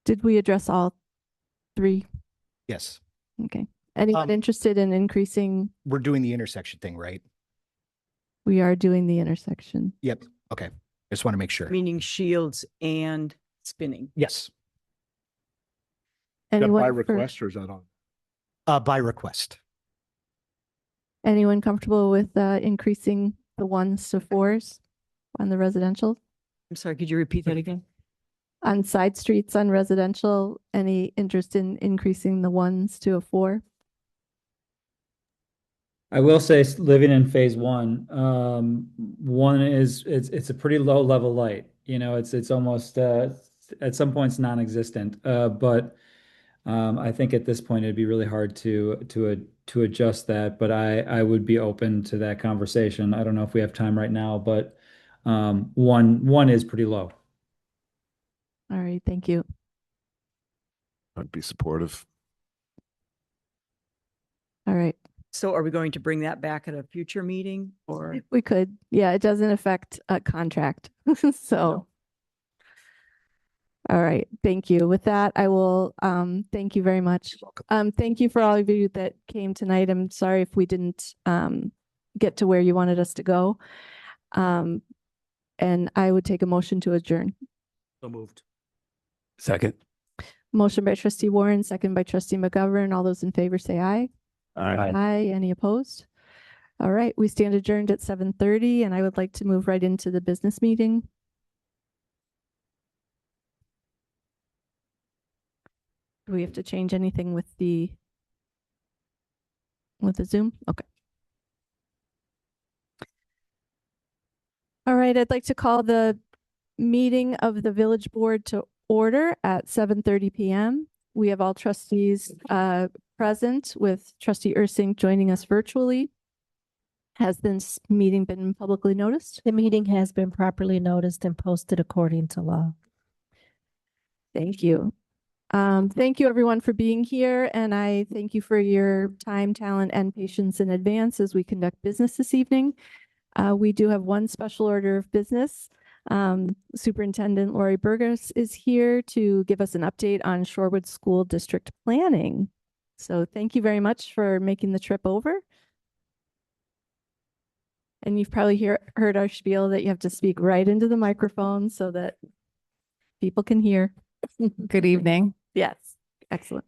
Did we address all three? Yes, Okay. Anyone interested in increasing? we're doing the intersection thing, right? We are doing the intersection. Yep. Okay. Just want to make sure. Meaning shields and spinning. Yes, Is that Anyone by for- request or is that on? by request. Anyone comfortable with increasing the 1s to 4s on the residential? I'm sorry, could you repeat that again? On side streets on residential, any interest in increasing the 1s to a 4? I will say, living in phase one, one is it's a pretty low level light. You know, it's almost at some points non-existent. But I think at this point it'd be really hard to adjust that. But I would be open to that conversation. I don't know if we have time right now, but one is pretty low. All right, thank you. I'd be supportive. All right. So are we going to bring that back at a future meeting or? We could, yeah, it doesn't affect a contract. So. All right, thank you. With that, I will thank you very much. Thank you for all of you that came tonight. I'm sorry if we didn't get to where you wanted us to go. And I would take a motion to adjourn. So moved. Second. Motion by trustee Warren, second by trustee McGovern. All those in favor say aye. Aye. Aye. Any opposed? All right, we stand adjourned at 7:30 and I would like to move right into the business meeting. Do we have to change anything with the Zoom? Okay. All right, I'd like to call the meeting of the village board to order at 7:30 p.m. We have all trustees present, with trustee Ursink joining us virtually. Has this meeting been publicly noticed? The meeting has been properly noticed and posted according to law. Thank you. Thank you everyone for being here, and I thank you for your time, talent, and patience in advance as we conduct business this evening. We do have one special order of business. Superintendent Lori Burgess is here to give us an update on Shorewood School District planning. So thank you very much for making the trip over. And you've probably heard our spiel that you have to speak right into the microphone so that people can hear. Good evening. Yes, excellent.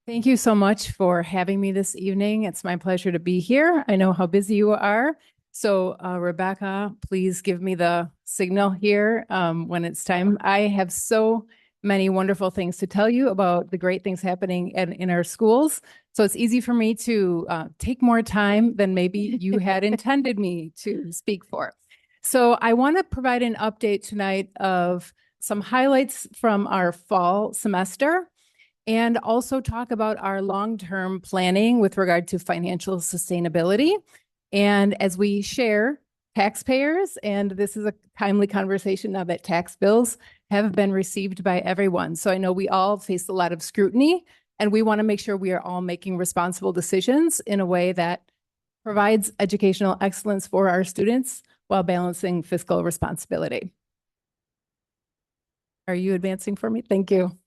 Thank you so much for having me this evening. It's my pleasure to be here. I know how busy you are. So Rebecca, please give me the signal here when it's time. I have so many wonderful things to tell you about the great things happening in our schools. So it's easy for me to take more time than maybe you had intended me to speak for. So I want to provide an update tonight of some highlights from our fall semester, and also talk about our long-term planning with regard to financial sustainability. And as we share taxpayers, and this is a timely conversation now that tax bills have been received by everyone. So I know we all face a lot of scrutiny, and we want to make sure we are all making responsible decisions in a way that provides educational excellence for our students while balancing fiscal responsibility. Are you advancing for me? Thank you.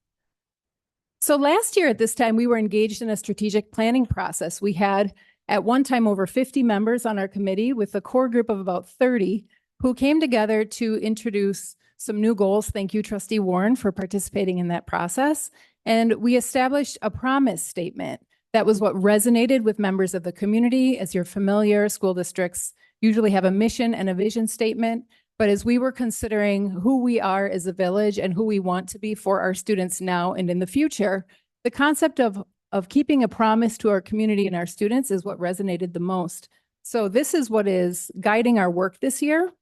So last year at this time, we were engaged in a strategic planning process. We had at one time over 50 members on our committee, with a core group of about 30 who came together to introduce some new goals. Thank you, Trustee Warren, for participating in that process. And we established a promise statement. That was what resonated with members of the community. As you're familiar, school districts usually have a mission and a vision statement. But as we were considering who we are as a village and who we want to be for our students now and in the future, the concept of keeping a promise to our community and our students is what resonated the most. So this is what is guiding our work this year,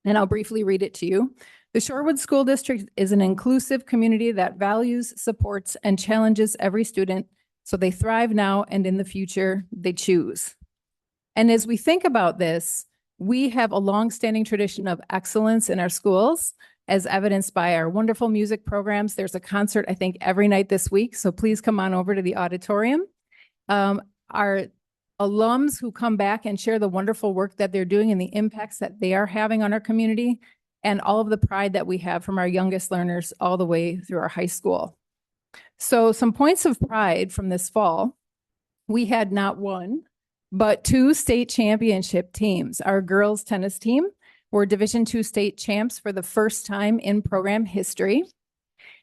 and I'll briefly read it to you. The Shorewood School District is an inclusive community that values, supports, and challenges every student so they thrive now and in the future they choose. And as we think about this, we have a longstanding tradition of excellence in our schools, as evidenced by our wonderful music programs. There's a concert, I think, every night this week, so please come on over to the auditorium. Our alums who come back and share the wonderful work that they're doing and the impacts that they are having on our community, and all of the pride that we have from our youngest learners all the way through our high school. So some points of pride from this fall: we had not one, but 2 state championship teams. Our girls tennis team were Division II state champs for the first time in program history.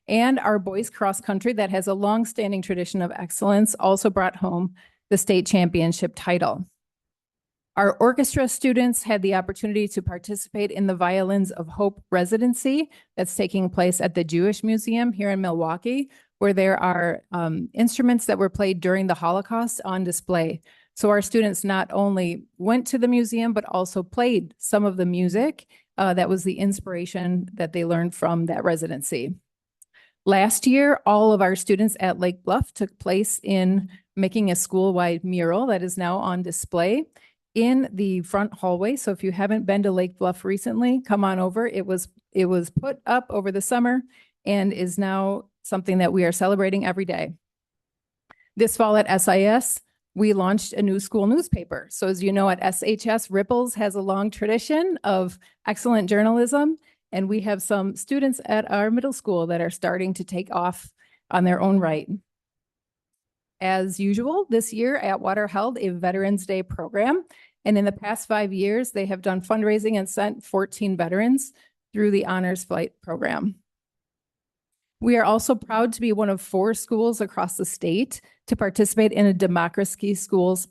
And our boys cross country, that has a long-standing tradition of excellence, also brought home the state championship title. Our orchestra students had the opportunity to participate in the Violins of Hope residency that's taking place at the Jewish Museum here in Milwaukee, where there are instruments that were played during the Holocaust on display. So our students not only went to the museum, but also played some of the music that was the inspiration that they learned from that residency. Last year, all of our students at Lake Bluff took place in making a school-wide mural that is now on display in the front hallway. So if you haven't been to Lake Bluff recently, come on over. It was put up over the summer and is now something that we are celebrating every day. This fall at SIS, we launched a new school newspaper. So as you know, at SHS, Ripples has a long tradition of excellent journalism, and we have some students at our middle school that are starting to take off on their own right. As usual, this year, Atwater held a Veterans Day program, and in the past 5 years, they have done fundraising and sent 14 veterans through the Honors Flight program. We are also proud to be one of 4 schools across the state to participate in a Democracy Schools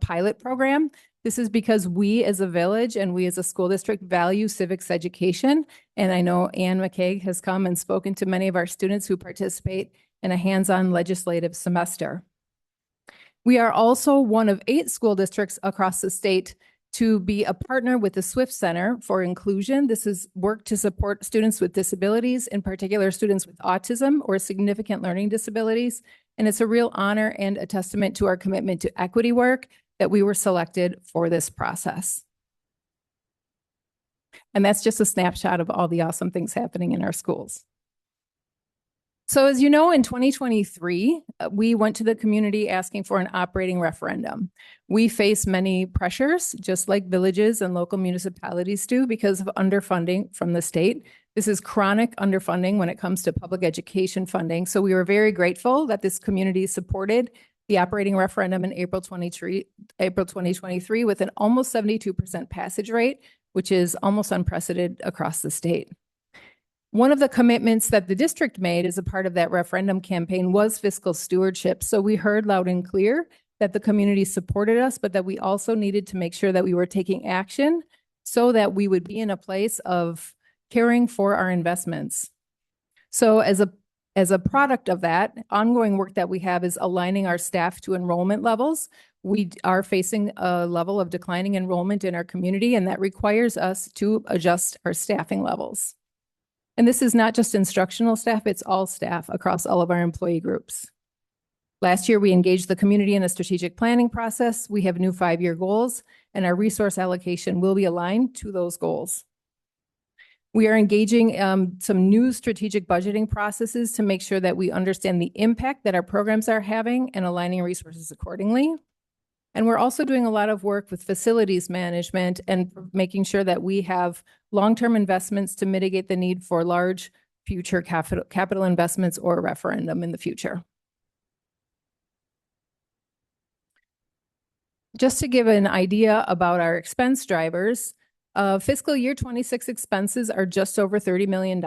pilot program. This is because we as a village and we as a school district value civics education. And I know Ann McKay has come and spoken to many of our students who participate in a hands-on legislative semester. We are also one of 8 school districts across the state to be a partner with the Swift Center for Inclusion. This is work to support students with disabilities, in particular students with autism or significant learning disabilities. And it's a real honor and a testament to our commitment to equity work that we were selected for this process. And that's just a snapshot of all the awesome things happening in our schools. So as you know, in 2023, we went to the community asking for an operating referendum. We face many pressures, just like villages and local municipalities do, because of underfunding from the state. This is chronic underfunding when it comes to public education funding. So we were very grateful that this community supported the operating referendum in April 2023 with an almost 72% passage rate, which is almost unprecedented across the state. One of the commitments that the district made as a part of that referendum campaign was fiscal stewardship. So we heard loud and clear that the community supported us, but that we also needed to make sure that we were taking action so that we would be in a place of caring for our investments. So as a product of that, ongoing work that we have is aligning our staff to enrollment levels. We are facing a level of declining enrollment in our community, and that requires us to adjust our staffing levels. And this is not just instructional staff, it's all staff across all of our employee groups. Last year, we engaged the community in a strategic planning process. We have new 5-year goals, and our resource allocation will be aligned to those goals. We are engaging some new strategic budgeting processes to make sure that we understand the impact that our programs are having and aligning resources accordingly. And we're also doing a lot of work with facilities management and making sure that we have long-term investments to mitigate the need for large future capital investments or a referendum in the future. Just to give an idea about our expense drivers, fiscal year 26 expenses are just over $30 million.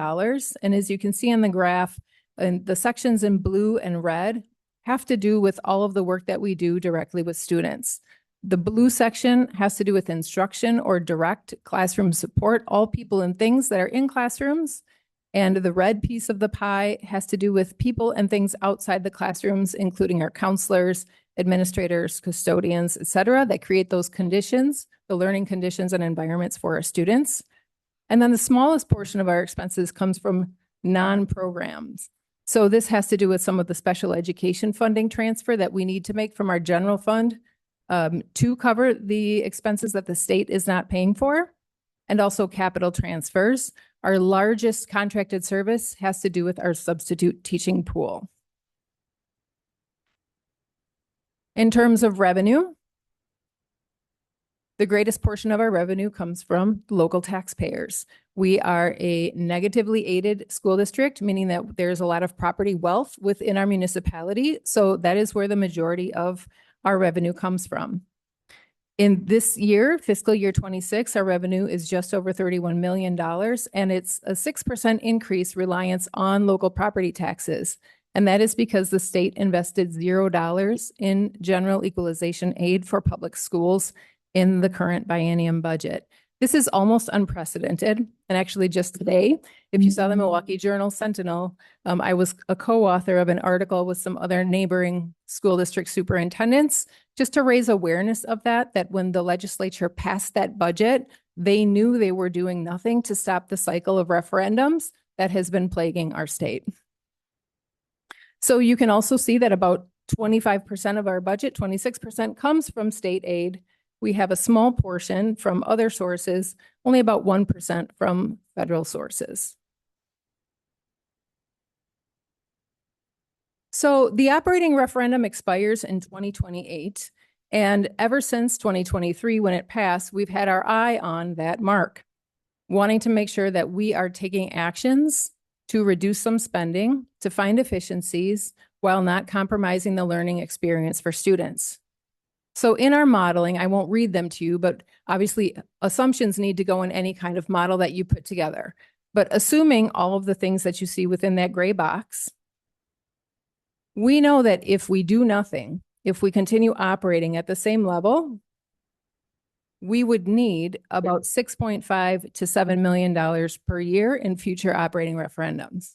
And as you can see on the graph, and the sections in blue and red have to do with all of the work that we do directly with students. The blue section has to do with instruction or direct classroom support, all people and things that are in classrooms. And the red piece of the pie has to do with people and things outside the classrooms, including our counselors, administrators, custodians, et cetera, that create those conditions, the learning conditions and environments for our students. And then the smallest portion of our expenses comes from non-programs. So this has to do with some of the special education funding transfer that we need to make from our general fund to cover the expenses that the state is not paying for. and also capital transfers. Our largest contracted service has to do with our substitute teaching pool. In terms of revenue, the greatest portion of our revenue comes from local taxpayers. We are a negatively aided school district, meaning that there's a lot of property wealth within our municipality. So that is where the majority of our revenue comes from. In this year, fiscal year 26, our revenue is just over $31 million, and it's a 6% increase reliance on local property taxes. And that is because the state invested $0 in general equalization aid for public schools in the current biennium budget. This is almost unprecedented. And actually just today, if you saw the Milwaukee Journal Sentinel, I was a co-author of an article with some other neighboring school district superintendents just to raise awareness of that when the legislature passed that budget, they knew they were doing nothing to stop the cycle of referendums that has been plaguing our state. So you can also see that about 25% of our budget, 26% comes from state aid. We have a small portion from other sources, only about 1% from federal sources. So the operating referendum expires in 2028. And ever since 2023, when it passed, we've had our eye on that mark, wanting to make sure that we are taking actions to reduce some spending, to find efficiencies, while not compromising the learning experience for students. So in our modeling, I won't read them to you, but obviously assumptions need to go in any kind of model that you put together. But assuming all of the things that you see within that gray box, we know that if we do nothing, if we continue operating at the same level, we would need about $6.5 to $7 million per year in future operating referendums.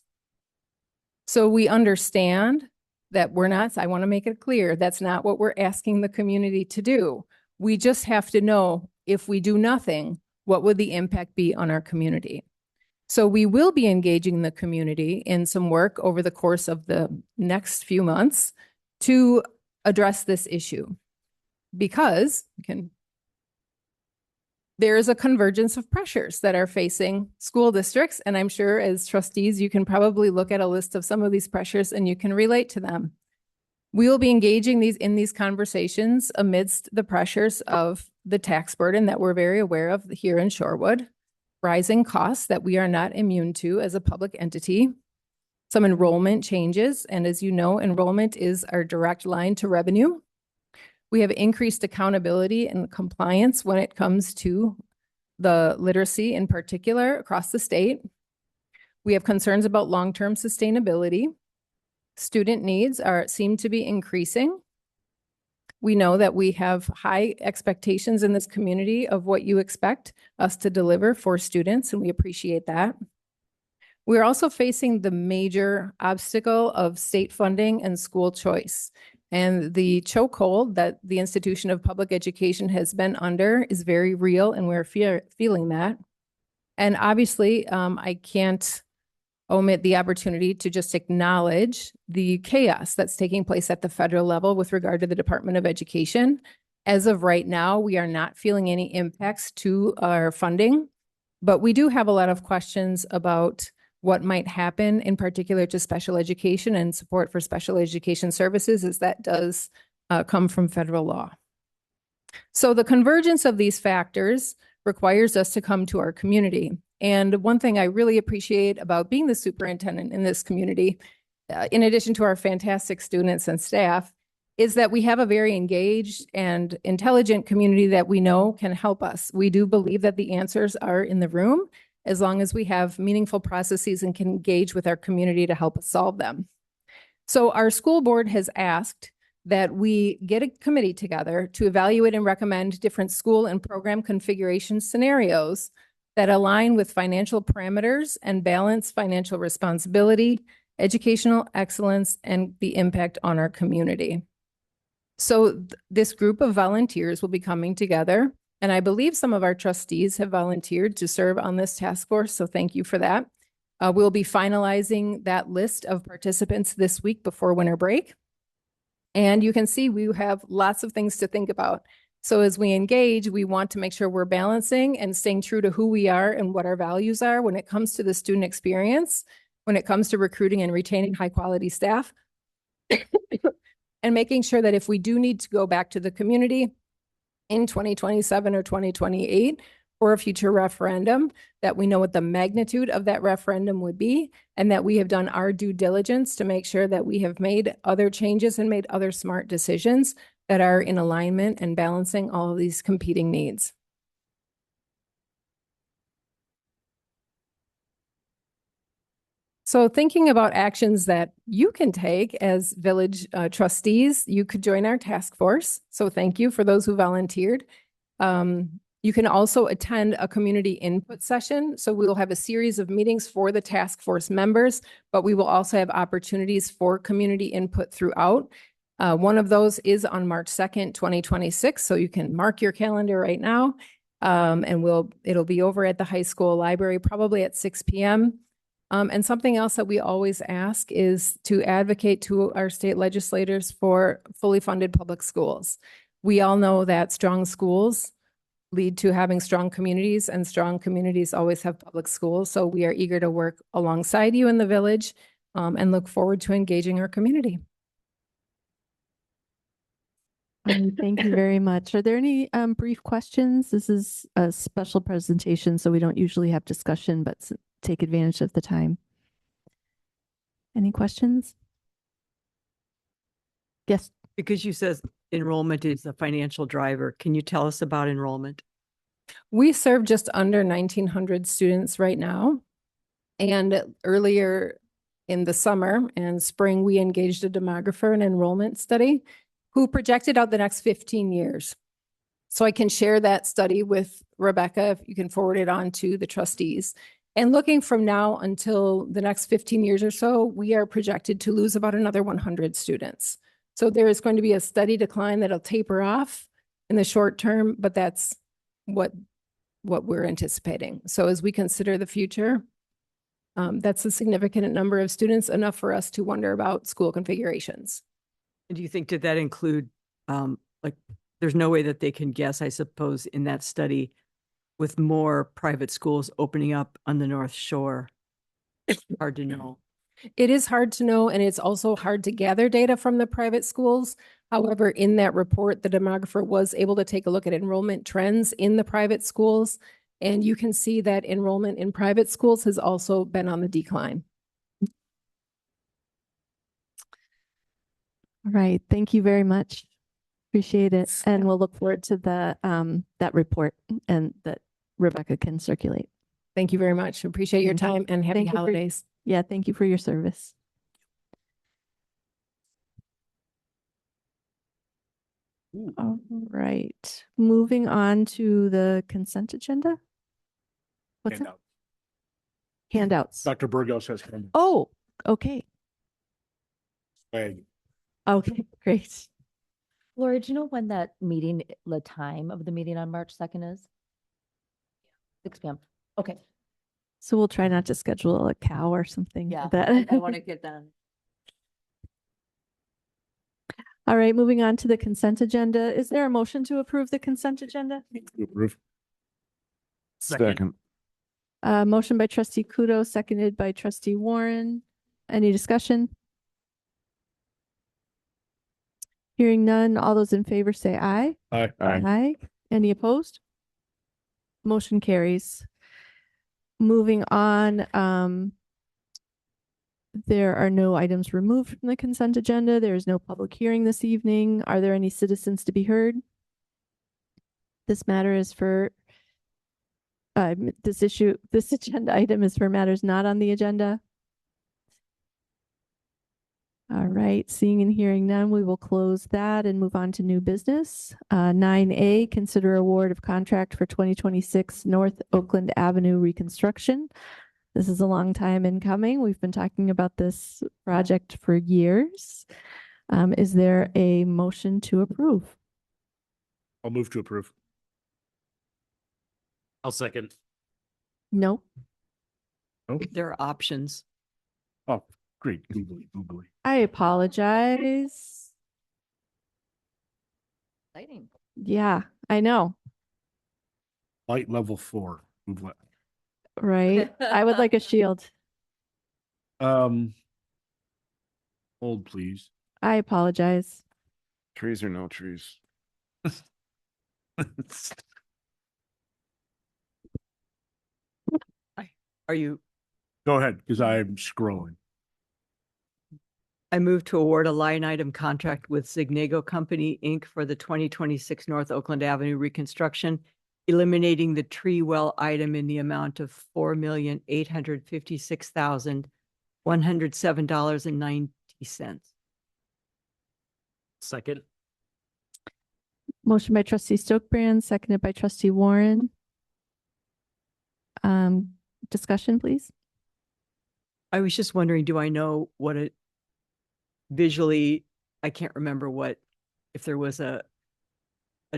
So we understand that we're not, I want to make it clear, that's not what we're asking the community to do. We just have to know, if we do nothing, what would the impact be on our community? So we will be engaging the community in some work over the course of the next few months to address this issue, because there is a convergence of pressures that are facing school districts. And I'm sure as trustees, you can probably look at a list of some of these pressures and you can relate to them. We will be engaging in these conversations amidst the pressures of the tax burden that we're very aware of here in Shorewood, rising costs that we are not immune to as a public entity, some enrollment changes. And as you know, enrollment is our direct line to revenue. We have increased accountability and compliance when it comes to the literacy in particular across the state. We have concerns about long-term sustainability. Student needs seem to be increasing. We know that we have high expectations in this community of what you expect us to deliver for students, and we appreciate that. We're also facing the major obstacle of state funding and school choice. And the chokehold that the institution of public education has been under is very real, and we're feeling that. And obviously, I can't omit the opportunity to just acknowledge the chaos that's taking place at the federal level with regard to the Department of Education. As of right now, we are not feeling any impacts to our funding, but we do have a lot of questions about what might happen in particular to special education and support for special education services, as that does come from federal law. So the convergence of these factors requires us to come to our community. And one thing I really appreciate about being the superintendent in this community, in addition to our fantastic students and staff, is that we have a very engaged and intelligent community that we know can help us. We do believe that the answers are in the room, as long as we have meaningful processes and can engage with our community to help us solve them. So our school board has asked that we get a committee together to evaluate and recommend different school and program configuration scenarios that align with financial parameters and balance financial responsibility, educational excellence, and the impact on our community. So this group of volunteers will be coming together, and I believe some of our trustees have volunteered to serve on this task force, so thank you for that. We'll be finalizing that list of participants this week before winter break. And you can see we have lots of things to think about. So as we engage, we want to make sure we're balancing and staying true to who we are and what our values are when it comes to the student experience, when it comes to recruiting and retaining high quality staff, and making sure that if we do need to go back to the community in 2027 or 2028 for a future referendum, that we know what the magnitude of that referendum would be, and that we have done our due diligence to make sure that we have made other changes and made other smart decisions that are in alignment and balancing all of these competing needs. So thinking about actions that you can take as village trustees, you could join our task force. So thank you for those who volunteered. You can also attend a community input session. So we will have a series of meetings for the task force members, but we will also have opportunities for community input throughout. One of those is on March 2nd, 2026. So you can mark your calendar right now. And it'll be over at the high school library, probably at 6 p.m. And something else that we always ask is to advocate to our state legislators for fully funded public schools. We all know that strong schools lead to having strong communities, and strong communities always have public schools. So we are eager to work alongside you in the village and look forward to engaging our community. Thank you very much. Are there any brief questions? This is a special presentation, so we don't usually have discussion, but take advantage of the time. Any questions? Yes. Because you said enrollment is a financial driver. Can you tell us about enrollment? We serve just under 1,900 students right now. And earlier in the summer and spring, we engaged a demographer and enrollment study who projected out the next 15 years. So I can share that study with Rebecca, if you can forward it on to the trustees. And looking from now until the next 15 years or so, we are projected to lose about another 100 students. So there is going to be a steady decline that'll taper off in the short term, but that's what we're anticipating. So as we consider the future, that's a significant number of students, enough for us to wonder about school configurations. And do you think, did that include, like, there's no way that they can guess, I suppose, in that study, with more private schools opening up on the North Shore? It's hard to know. It is hard to know, and it's also hard to gather data from the private schools. However, in that report, the demographer was able to take a look at enrollment trends in the private schools, and you can see that enrollment in private schools has also been on the decline. All right. Thank you very much. Appreciate it. And we'll look forward to the that report and that Rebecca can circulate. Thank you very much. Appreciate your time and happy holidays. Yeah, thank you for your service. All right. Moving on to the consent agenda. What's that? Handouts. Dr. Burgos has hand. Oh, okay. Swag. Okay, great. Laura, do you know when that meeting, the time of the meeting on March 2nd is? 6 p.m. Okay. So we'll try not to schedule a cow or something. Yeah, That. I want to get done. All right, moving on to the consent agenda. Is there a motion to approve the consent agenda? Approve. Second. Motion by trustee Kudo, seconded by trustee Warren. Any discussion? Hearing none, all those in favor say aye. Aye. Aye. Any opposed? Motion carries. Moving on, there are no items removed from the consent agenda. There is no public hearing this evening. Are there any citizens to be heard? This matter is for this agenda item is for matters not on the agenda. All right, seeing and hearing none, we will close that and move on to new business. 9A, consider award of contract for 2026 North Oakland Avenue reconstruction. This is a long time in coming. We've been talking about this project for years. Is there a motion to approve? I'll move to approve. I'll second. No. There are options. Oh, great. Googly. I apologize. Exciting. Yeah, I know, Light level 4. right? I would like a shield. Hold, please. I apologize. Trees or no trees? Are you, Go ahead, because I'm scrolling. I move to award a line item contract with Zignego Company, Inc. for the 2026 North Oakland Avenue reconstruction, eliminating the tree well item in the amount of $4,856,107.90. Second. Motion by trustee Stokbrand, seconded by trustee Warren. Discussion, please. I was just wondering, do I know what it visually, I can't remember if there was a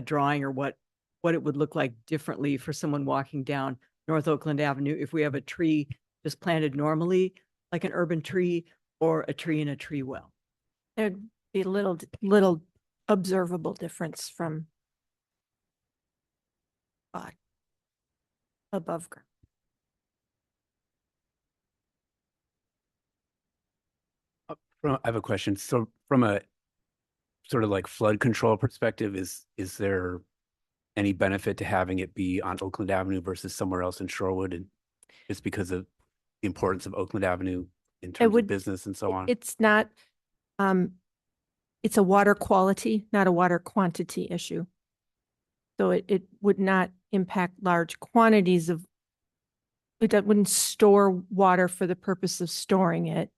drawing or what it would look like differently for someone walking down North Oakland Avenue if we have a tree just planted normally, like an urban tree, or a tree in a tree well. There'd be little observable difference from above ground. I have a question. So from a sort of like flood control perspective, is there any benefit to having it be on Oakland Avenue versus somewhere else in Shorewood? And just because of the importance of Oakland Avenue in terms would- of business and so on? It's not, it's a water quality, not a water quantity issue. So it would not impact large quantities of, it wouldn't store water for the purpose of storing it.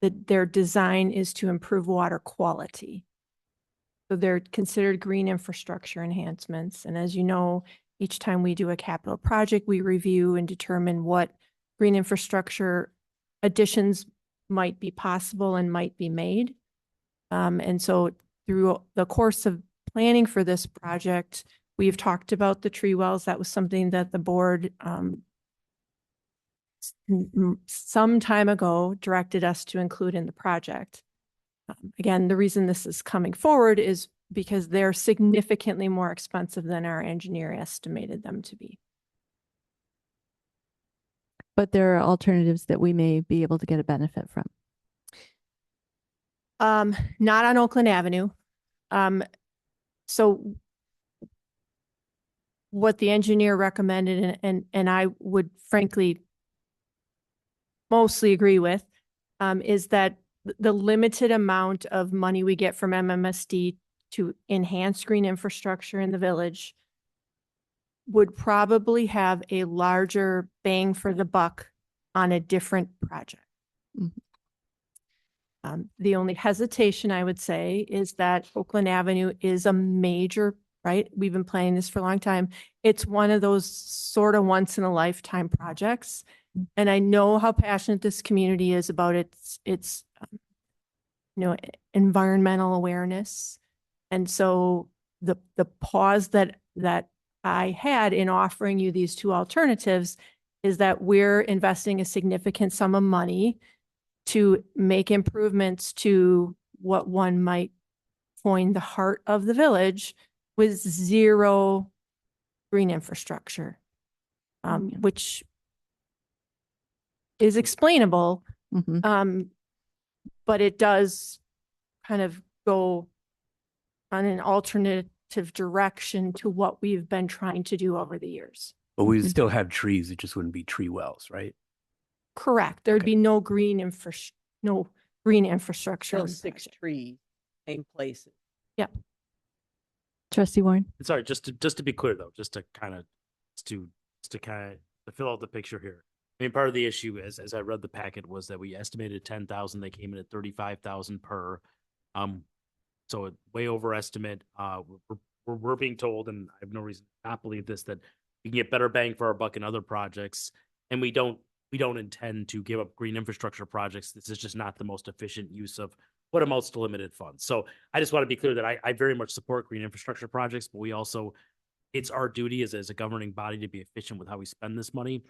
Their design is to improve water quality. So they're considered green infrastructure enhancements. And as you know, each time we do a capital project, we review and determine what green infrastructure additions might be possible and might be made. And so through the course of planning for this project, we've talked about the tree wells. That was something that the board some time ago directed us to include in the project. Again, the reason this is coming forward is because they're significantly more expensive than our engineer estimated them to be. But there are alternatives that we may be able to get a benefit from. Not on Oakland Avenue. So what the engineer recommended and I would frankly mostly agree with, is that the limited amount of money we get from MMSD to enhance green infrastructure in the village would probably have a larger bang for the buck on a different project. Mm-hmm. The only hesitation I would say is that Oakland Avenue is a major, right? We've been planning this for a long time. It's one of those sort of once in a lifetime projects. And I know how passionate this community is about its environmental awareness. And so the pause that I had in offering you these two alternatives is that we're investing a significant sum of money to make improvements to what one might coin the heart of the village with zero green infrastructure, which is explainable, but it does kind of go on an alternative direction to what we've been trying to do over the years. But we would still have trees. It just wouldn't be tree wells, right? Correct. There'd be no green infrastructure. Still 6 trees, same places. Yep. Trustee Warren. Sorry, just to be clear though, to fill out the picture here. I mean, part of the issue is, as I read the packet, was that we estimated 10,000. They came in at 35,000 per. So way overestimate. We're being told, and I have no reason to not believe this, that we can get better bang for our buck in other projects, and we don't intend to give up green infrastructure projects. This is just not the most efficient use of what amounts to limited funds. So I just want to be clear that I very much support green infrastructure projects, but we also, it's our duty as a governing body to be efficient with how we spend this money.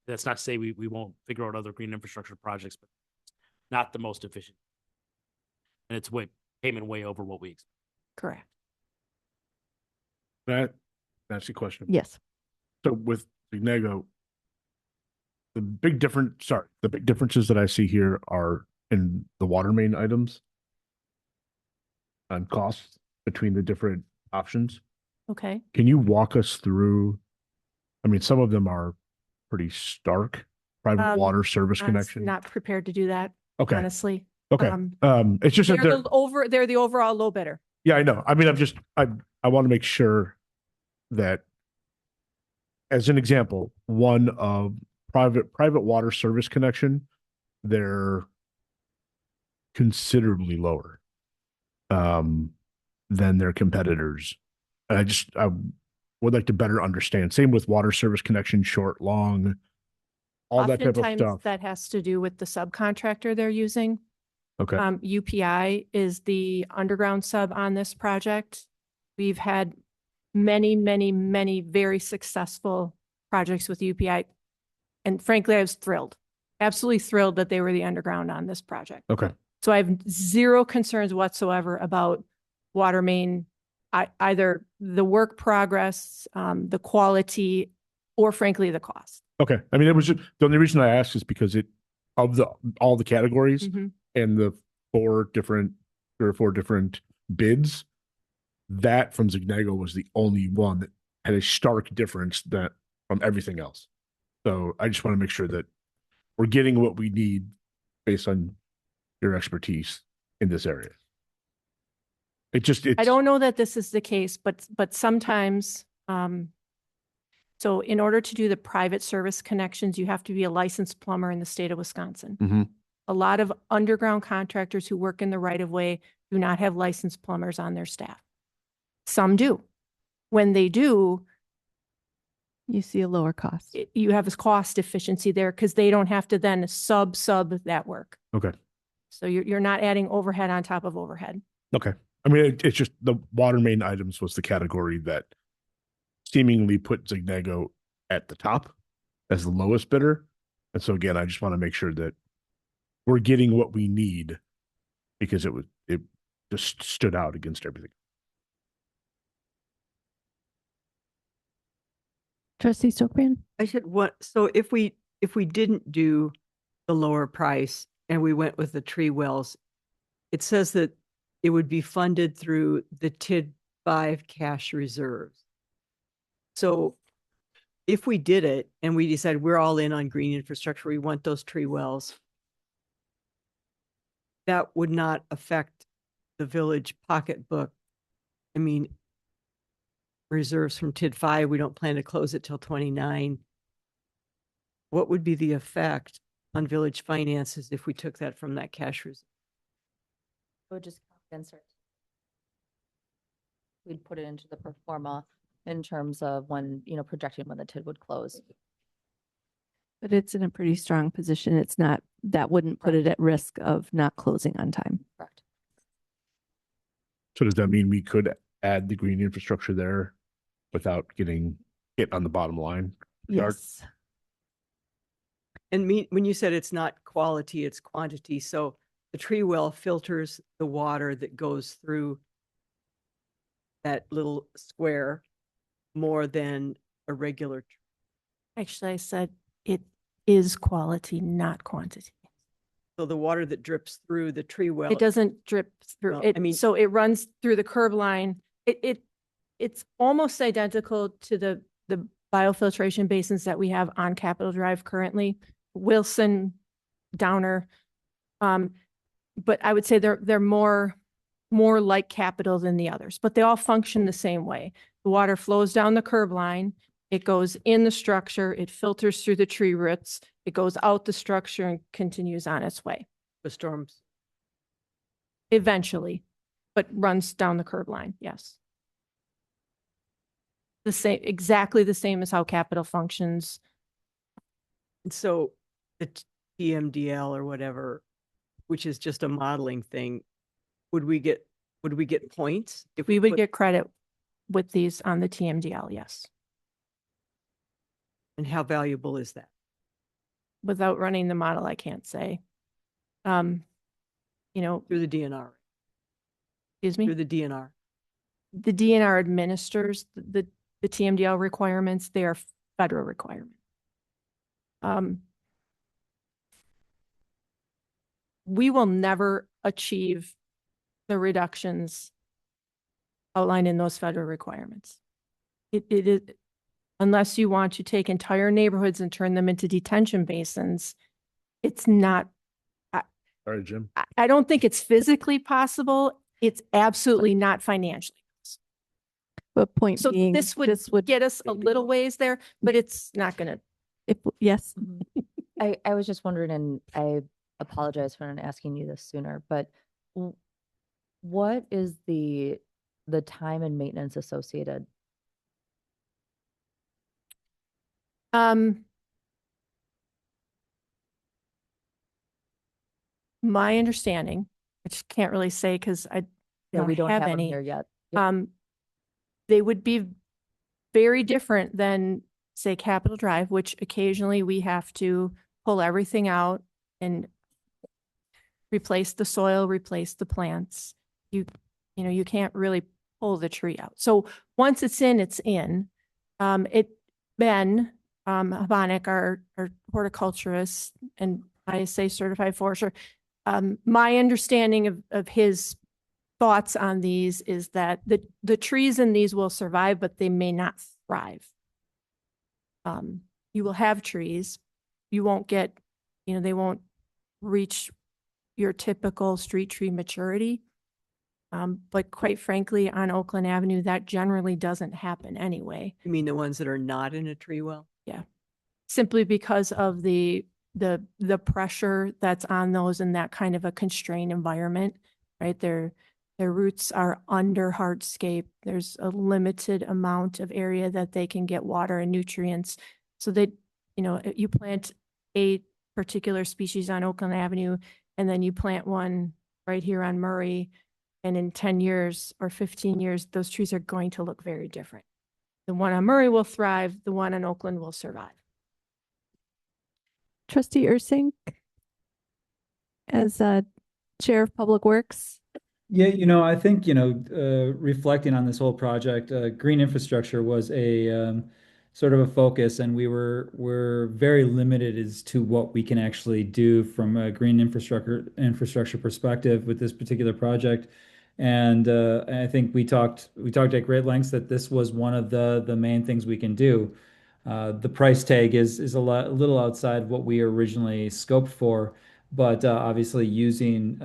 That's not to say we won't figure out other green infrastructure projects, but not the most efficient. And it's came in way over what we expect. Correct. That's the question. Yes. So with Ignego, the big differences that I see here are in the water main items and costs between the different options. Okay. Can you walk us through? I mean, some of them are pretty stark. Private water service connection. Not prepared to do that, Okay. honestly. Okay. It's just that They're the overall low bidder. yeah, I know. I mean, I want to make sure that, as an example, one of private water service connection, they're considerably lower than their competitors. And I would like to better understand. Same with water service connection, short, long, all that type of Oftentimes stuff. that has to do with the subcontractor they're using. Okay. UPI is the underground sub on this project. We've had many, many, many very successful projects with UPI. And frankly, I was thrilled, absolutely thrilled that they were the underground on this project. Okay. So I have zero concerns whatsoever about water main, either the work progress, the quality, or frankly, the cost. Okay. I mean, it was just, the only reason I asked is because all the categories and the 3 or 4 different bids, that from Zignego was the only one that had a stark difference that from everything else. So I just want to make sure that we're getting what we need based on your expertise in this area. I don't know that this is the case, but sometimes, so in order to do the private service connections, you have to be a licensed plumber in the state of Wisconsin. A lot of underground contractors who work in the right of way do not have licensed plumbers on their staff. Some do. When they do, You see a lower cost. you have a cost efficiency there because they don't have to then sub that work. Okay. So you're not adding overhead on top of overhead. Okay. I mean, it's just the water main items was the category that seemingly put Zignego at the top as the lowest bidder. And so again, I just want to make sure that we're getting what we need because it just stood out against everything. Trustee Stokbrand? I said what, so if we didn't do the lower price and we went with the tree wells, it says that it would be funded through the TID 5 cash reserves. So if we did it and we decided we're all in on green infrastructure, we want those tree wells, that would not affect the village pocketbook. I mean, reserves from TID 5, we don't plan to close it till 29. What would be the effect on village finances if we took that from that cash reserve? It would just insert. We'd put it into the pro forma in terms of when, projecting when the TID would close. But it's in a pretty strong position. It's not, that wouldn't put it at risk of not closing on time. Correct. So does that mean we could add the green infrastructure there without getting hit on the bottom line? Yes. And when you said it's not quality, it's quantity. So the tree well filters the water that goes through that little square more than a regular. Actually, I said it is quality, not quantity. So the water that drips through the tree well. It doesn't drip through Well, it. I mean- So it runs through the curb line. It's almost identical to the biofiltration basins that we have on Capitol Drive currently, Wilson, Downer. But I would say they're more like Capitol than the others, but they all function the same way. The water flows down the curb line. It goes in the structure. It filters through the tree roots. It goes out the structure and continues on its way. The storms. Eventually, but runs down the curb line. Yes. Exactly the same as how Capitol functions. And so the TMDL or whatever, which is just a modeling thing, would we get points? If We would put- get credit with these on the TMDL, yes. And how valuable is that? Without running the model, I can't say. Through the DNR, Excuse me? through the DNR. the DNR administers the TMDL requirements. They are federal requirements. We will never achieve the reductions outlined in those federal requirements. It is, unless you want to take entire neighborhoods and turn them into detention basins, it's not. Sorry, Jim. I don't think it's physically possible. It's absolutely not financially. But point So being, this would get us a little ways there, but it's not gonna. Yes. I was just wondering, and I apologize for not asking you this sooner, but what is the time and maintenance associated? My understanding, which can't really say because I Yeah, we don't have them any. here yet. They would be very different than, say, Capitol Drive, which occasionally we have to pull everything out and replace the soil, replace the plants. You know, you can't really pull the tree out. So once it's in, it's in. Ben Habonic, our horticulturist and ISA certified forester, my understanding of his thoughts on these is that the trees in these will survive, but they may not thrive. You will have trees. You won't get, you know, they won't reach your typical street tree maturity. But quite frankly, on Oakland Avenue, that generally doesn't happen anyway. You mean the ones that are not in a tree well? Yeah. Simply because of the pressure that's on those in that kind of a constrained environment, right? Their roots are under hardscape. There's a limited amount of area that they can get water and nutrients. So they, you know, you plant a particular species on Oakland Avenue, and then you plant one right here on Murray, and in 10 years or 15 years, those trees are going to look very different. The one on Murray will thrive. The one on Oakland will survive. Trustee Ursink, as Chair of Public Works. Yeah, I think, reflecting on this whole project, green infrastructure was a sort of a focus, and we're very limited as to what we can actually do from a green infrastructure perspective with this particular project. And I think we talked at great lengths that this was one of the main things we can do. The price tag is a little outside what we originally scoped for, but obviously using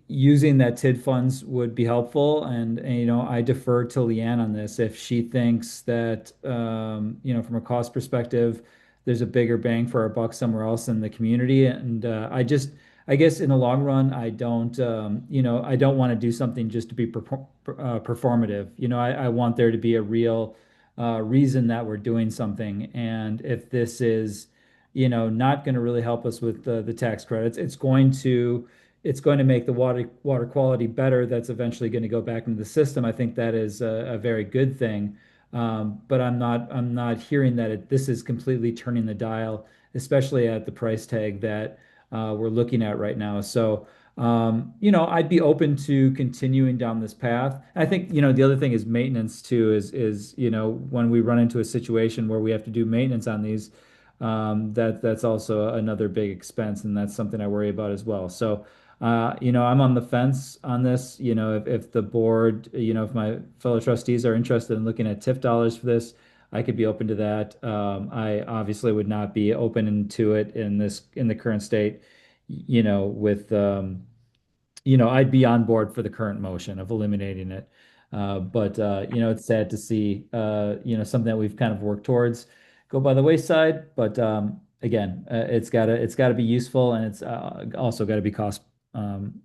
using that TID funds would be helpful. And I defer to Leanne on this. If she thinks that, from a cost perspective, there's a bigger bang for our buck somewhere else in the community. And I guess in the long run, I don't want to do something just to be performative. I want there to be a real reason that we're doing something. And if this is, not going to really help us with the tax credits, it's going to make the water quality better. That's eventually going to go back into the system. I think that is a very good thing. But I'm not hearing that this is completely turning the dial, especially at the price tag that we're looking at right now. So, I'd be open to continuing down this path. I think, the other thing is maintenance too, is when we run into a situation where we have to do maintenance on these, that's also another big expense, and that's something I worry about as well. So, I'm on the fence on this. If the board, if my fellow trustees are interested in looking at TIF dollars for this, I could be open to that. I obviously would not be open to it in the current state, with, I'd be on board for the current motion of eliminating it. But it's sad to see, something that we've kind of worked towards go by the wayside. But again, it's gotta be useful, and it's also gotta be cost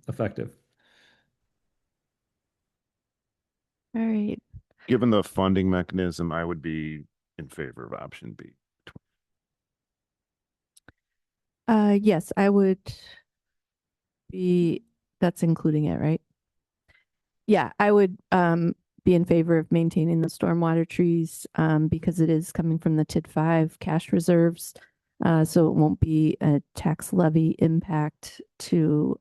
effective. All right. Given the funding mechanism, I would be in favor of option B. Yes, I would be, that's including it, right? Yeah, I would be in favor of maintaining the stormwater trees because it is coming from the TID 5 cash reserves. So it won't be a tax levy impact to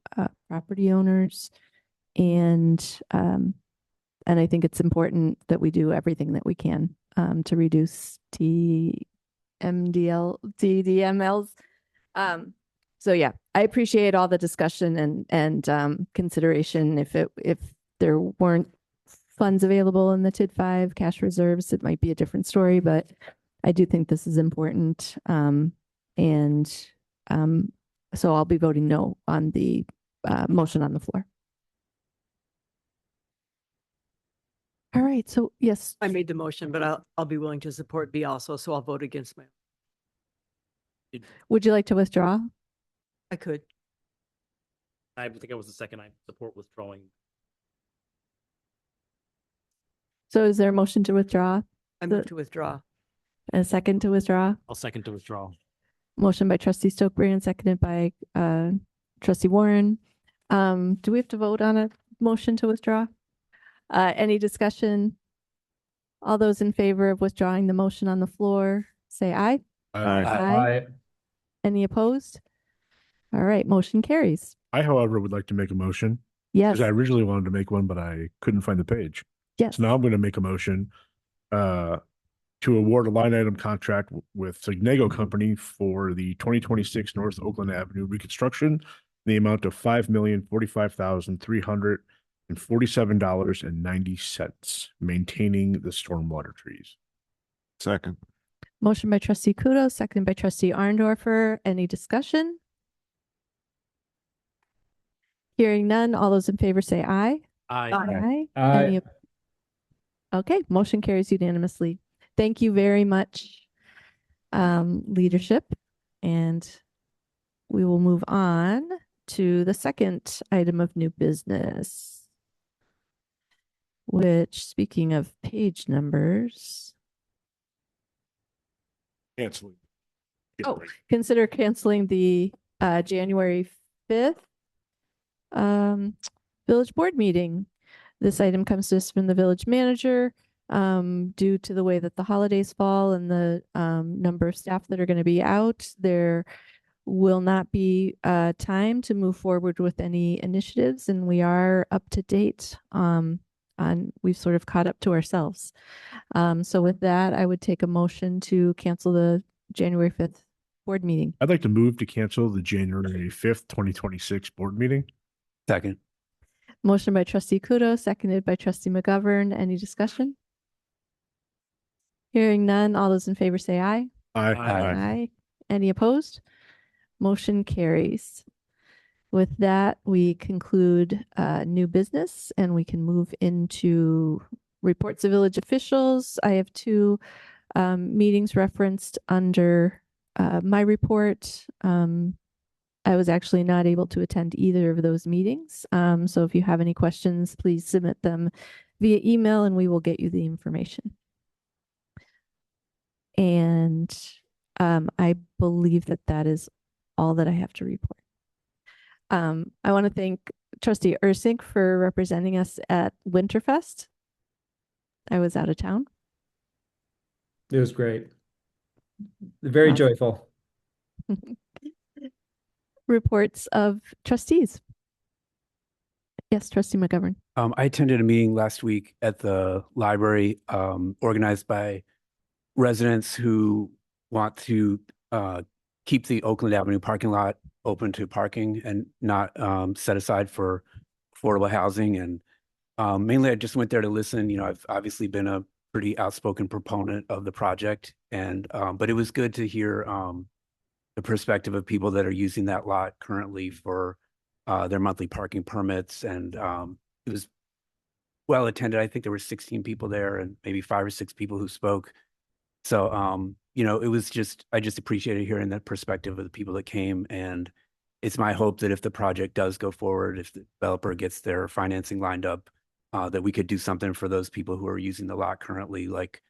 property owners. And I think it's important that we do everything that we can to reduce TDMLs. So yeah, I appreciate all the discussion and consideration. If there weren't funds available in the TID 5 cash reserves, it might be a different story, but I do think this is important. So I'll be voting no on the motion on the floor. All right, so yes, I made the motion, but I'll be willing to support B also, so I'll vote against my. would you like to withdraw? I could. I think I was the second. I support withdrawing. So is there a motion to withdraw? I move to withdraw. A second to withdraw? I'll second to withdraw. Motion by trustee Stokebrand, seconded by trustee Warren. Do we have to vote on a motion to withdraw? Any discussion? All those in favor of withdrawing the motion on the floor, say aye. Aye. Any opposed? All right, motion carries. I, however, would like to make a motion. Yes, Because I originally wanted to make one, but I couldn't find the page. yes. So now I'm going to make a motion to award a line item contract with Signego Company for the 2026 North Oakland Avenue reconstruction in the amount of $5,045,347.90, maintaining the stormwater trees. Second. Motion by trustee Kudo, seconded by trustee Arndorfer. Any discussion? Hearing none, all those in favor say aye. Aye. Aye. Any op- Okay, motion carries unanimously. Thank you very much, leadership. And we will move on to the second item of new business, which, speaking of page numbers, Cancel. consider canceling the January 5th village board meeting. This item comes to us from the village manager. Due to the way that the holidays fall and the number of staff that are going to be out, there will not be time to move forward with any initiatives, and we are up to date we've sort of caught up to ourselves. So with that, I would take a motion to cancel the January 5th board meeting. I'd like to move to cancel the January 5th, 2026 board meeting. Second. Motion by trustee Kudo, seconded by trustee McGovern. Any discussion? Hearing none, all those in favor say aye. Aye. Aye. Any opposed? Motion carries. With that, we conclude new business and we can move into reports of village officials. I have two meetings referenced under my report. I was actually not able to attend either of those meetings. So if you have any questions, please submit them via email and we will get you the information. And I believe that that is all that I have to report. I want to thank trustee Ursink for representing us at Winterfest. I was out of town. It was great. Very Awesome. joyful. Reports of trustees. Yes, trustee McGovern. I attended a meeting last week at the library, organized by residents who want to keep the Oakland Avenue parking lot open to parking and not set aside for affordable housing. And mainly I just went there to listen. You know, I've obviously been a pretty outspoken proponent of the project, and but it was good to hear the perspective of people that are using that lot currently for their monthly parking permits. And it was well attended. I think there were 16 people there and maybe 5 or 6 people who spoke. So, you know, it was just, I just appreciated hearing that perspective of the people that came. And it's my hope that if the project does go forward, if the developer gets their financing lined up, that we could do something for those people who are using the lot currently, like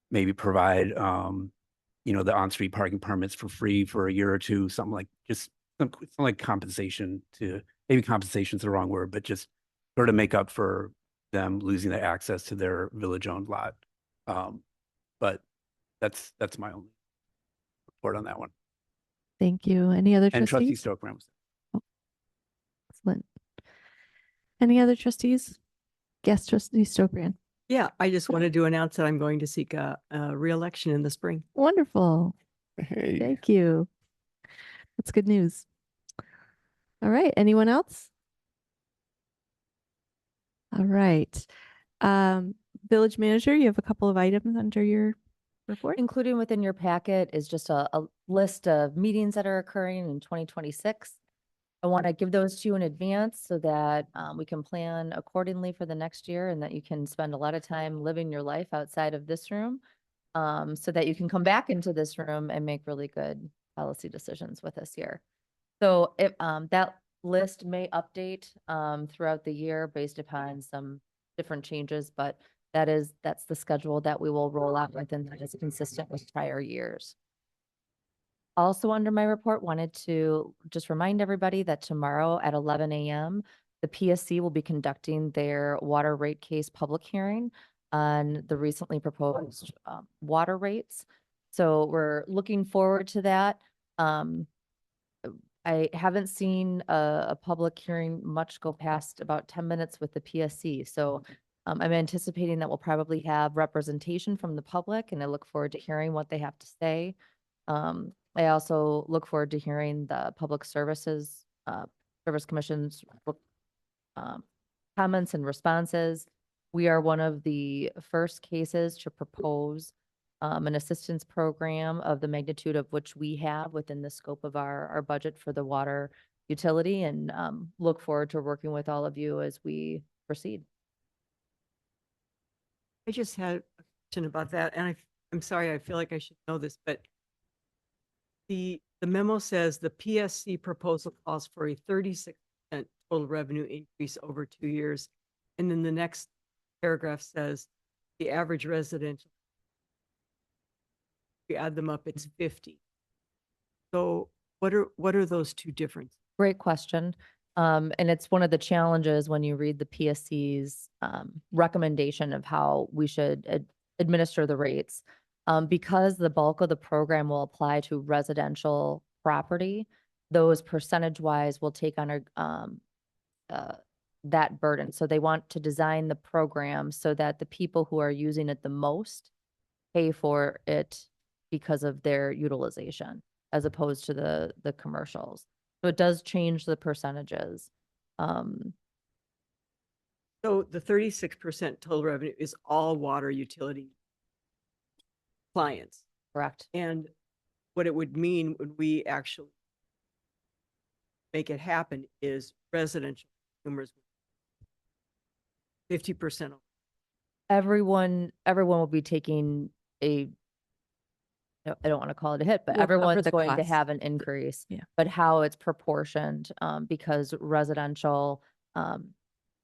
maybe provide, you know, the on-street parking permits for free for a year or two, something like just something like compensation to, maybe compensation is the wrong word, but just sort of make up for them losing the access to their village-owned lot. But that's my only report on that one. Thank you. Any other And trustees? trustee Stokebrand was Excellent. Any other trustees? Guest trustee Stoprian. Yeah, I just wanted to announce that I'm going to seek a reelection in the spring. Wonderful. Hey. Thank you. That's good news. All right. Anyone else? All right. Village manager, you have a couple of items under your report. Including within your packet is just a list of meetings that are occurring in 2026. I want to give those to you in advance so that we can plan accordingly for the next year and that you can spend a lot of time living your life outside of this room, so that you can come back into this room and make really good policy decisions with us here. So if that list may update throughout the year based upon some different changes, but that's the schedule that we will roll out with, and that is consistent with prior years. Also under my report, wanted to just remind everybody that tomorrow at 11 a.m., the PSC will be conducting their water rate case public hearing on the recently proposed water rates. So we're looking forward to that. I haven't seen a public hearing much go past about 10 minutes with the PSC. So I'm anticipating that we'll probably have representation from the public, and I look forward to hearing what they have to say. I also look forward to hearing the Public Services, Service Commission's comments and responses. We are one of the first cases to propose an assistance program of the magnitude of which we have within the scope of our budget for the water utility, and look forward to working with all of you as we proceed. I just had a question about that, and I'm sorry, I feel like I should know this, but the memo says the PSC proposal calls for a 36% total revenue increase over 2 years. And then the next paragraph says the average residential, if you add them up, it's 50. So what are those two differences? Great question. And it's one of the challenges when you read the PSC's recommendation of how we should administer the rates. Because the bulk of the program will apply to residential property, those percentage-wise will take on that burden. So they want to design the program so that the people who are using it the most pay for it because of their utilization, as opposed to the commercials. So it does change the percentages. So the 36% total revenue is all water utility clients. Correct. And what it would mean when we actually make it happen is residential consumers 50%. Everyone will be taking I don't want to call it a hit, but We'll cover everyone's the going to cost. have an increase. Yeah. But how it's proportioned, because residential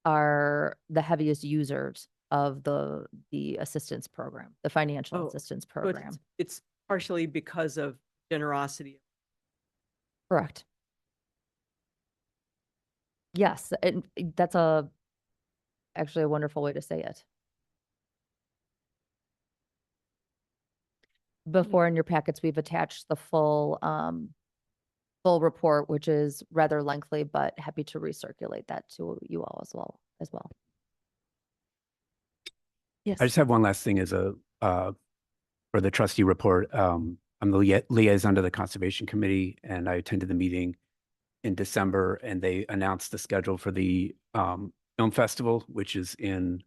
are the heaviest users of the assistance program, the financial assistance So program. it's partially because of generosity. Correct. Yes, and that's actually a wonderful way to say it. Before in your packets, we've attached the full report, which is rather lengthy, but happy to recirculate that to you all as well. Yes. I just have one last thing as for the trustee report. I'm the liaison to the Conservation Committee, and I attended the meeting in December, and they announced the schedule for the film festival, which is in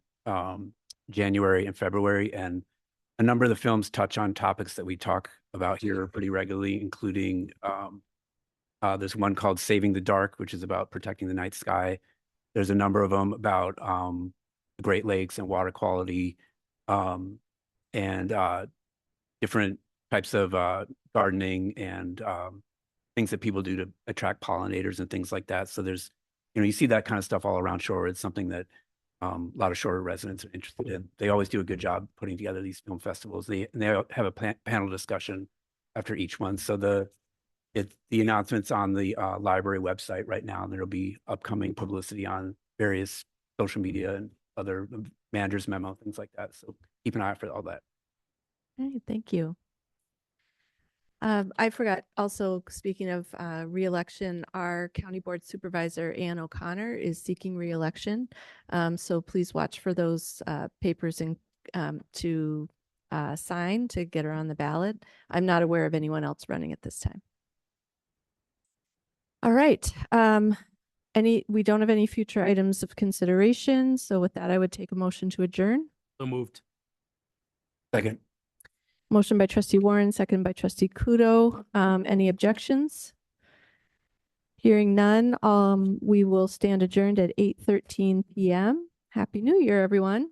January and February. And a number of the films touch on topics that we talk about here pretty regularly, including there's one called Saving the Dark, which is about protecting the night sky. There's a number of them about the Great Lakes and water quality, and different types of gardening and things that people do to attract pollinators and things like that. So there's, you see that kind of stuff all around Shore. It's something that a lot of Shore residents are interested in. They always do a good job putting together these film festivals. They have a panel discussion after each one. So the announcement's on the library website right now, and there'll be upcoming publicity on various social media and other manager's memo, things like that. So keep an eye out for all that. Okay, thank you. I forgot, also, speaking of reelection, our County Board Supervisor, Ann O'Connor, is seeking reelection. So please watch for those papers and to sign to get her on the ballot. I'm not aware of anyone else running at this time. All right. We don't have any future items of consideration. So with that, I would take a motion to adjourn. So moved. Second. Motion by trustee Warren, second by trustee Kudo. Any objections? Hearing none, we will stand adjourned at 8:13 p.m. Happy New Year, everyone.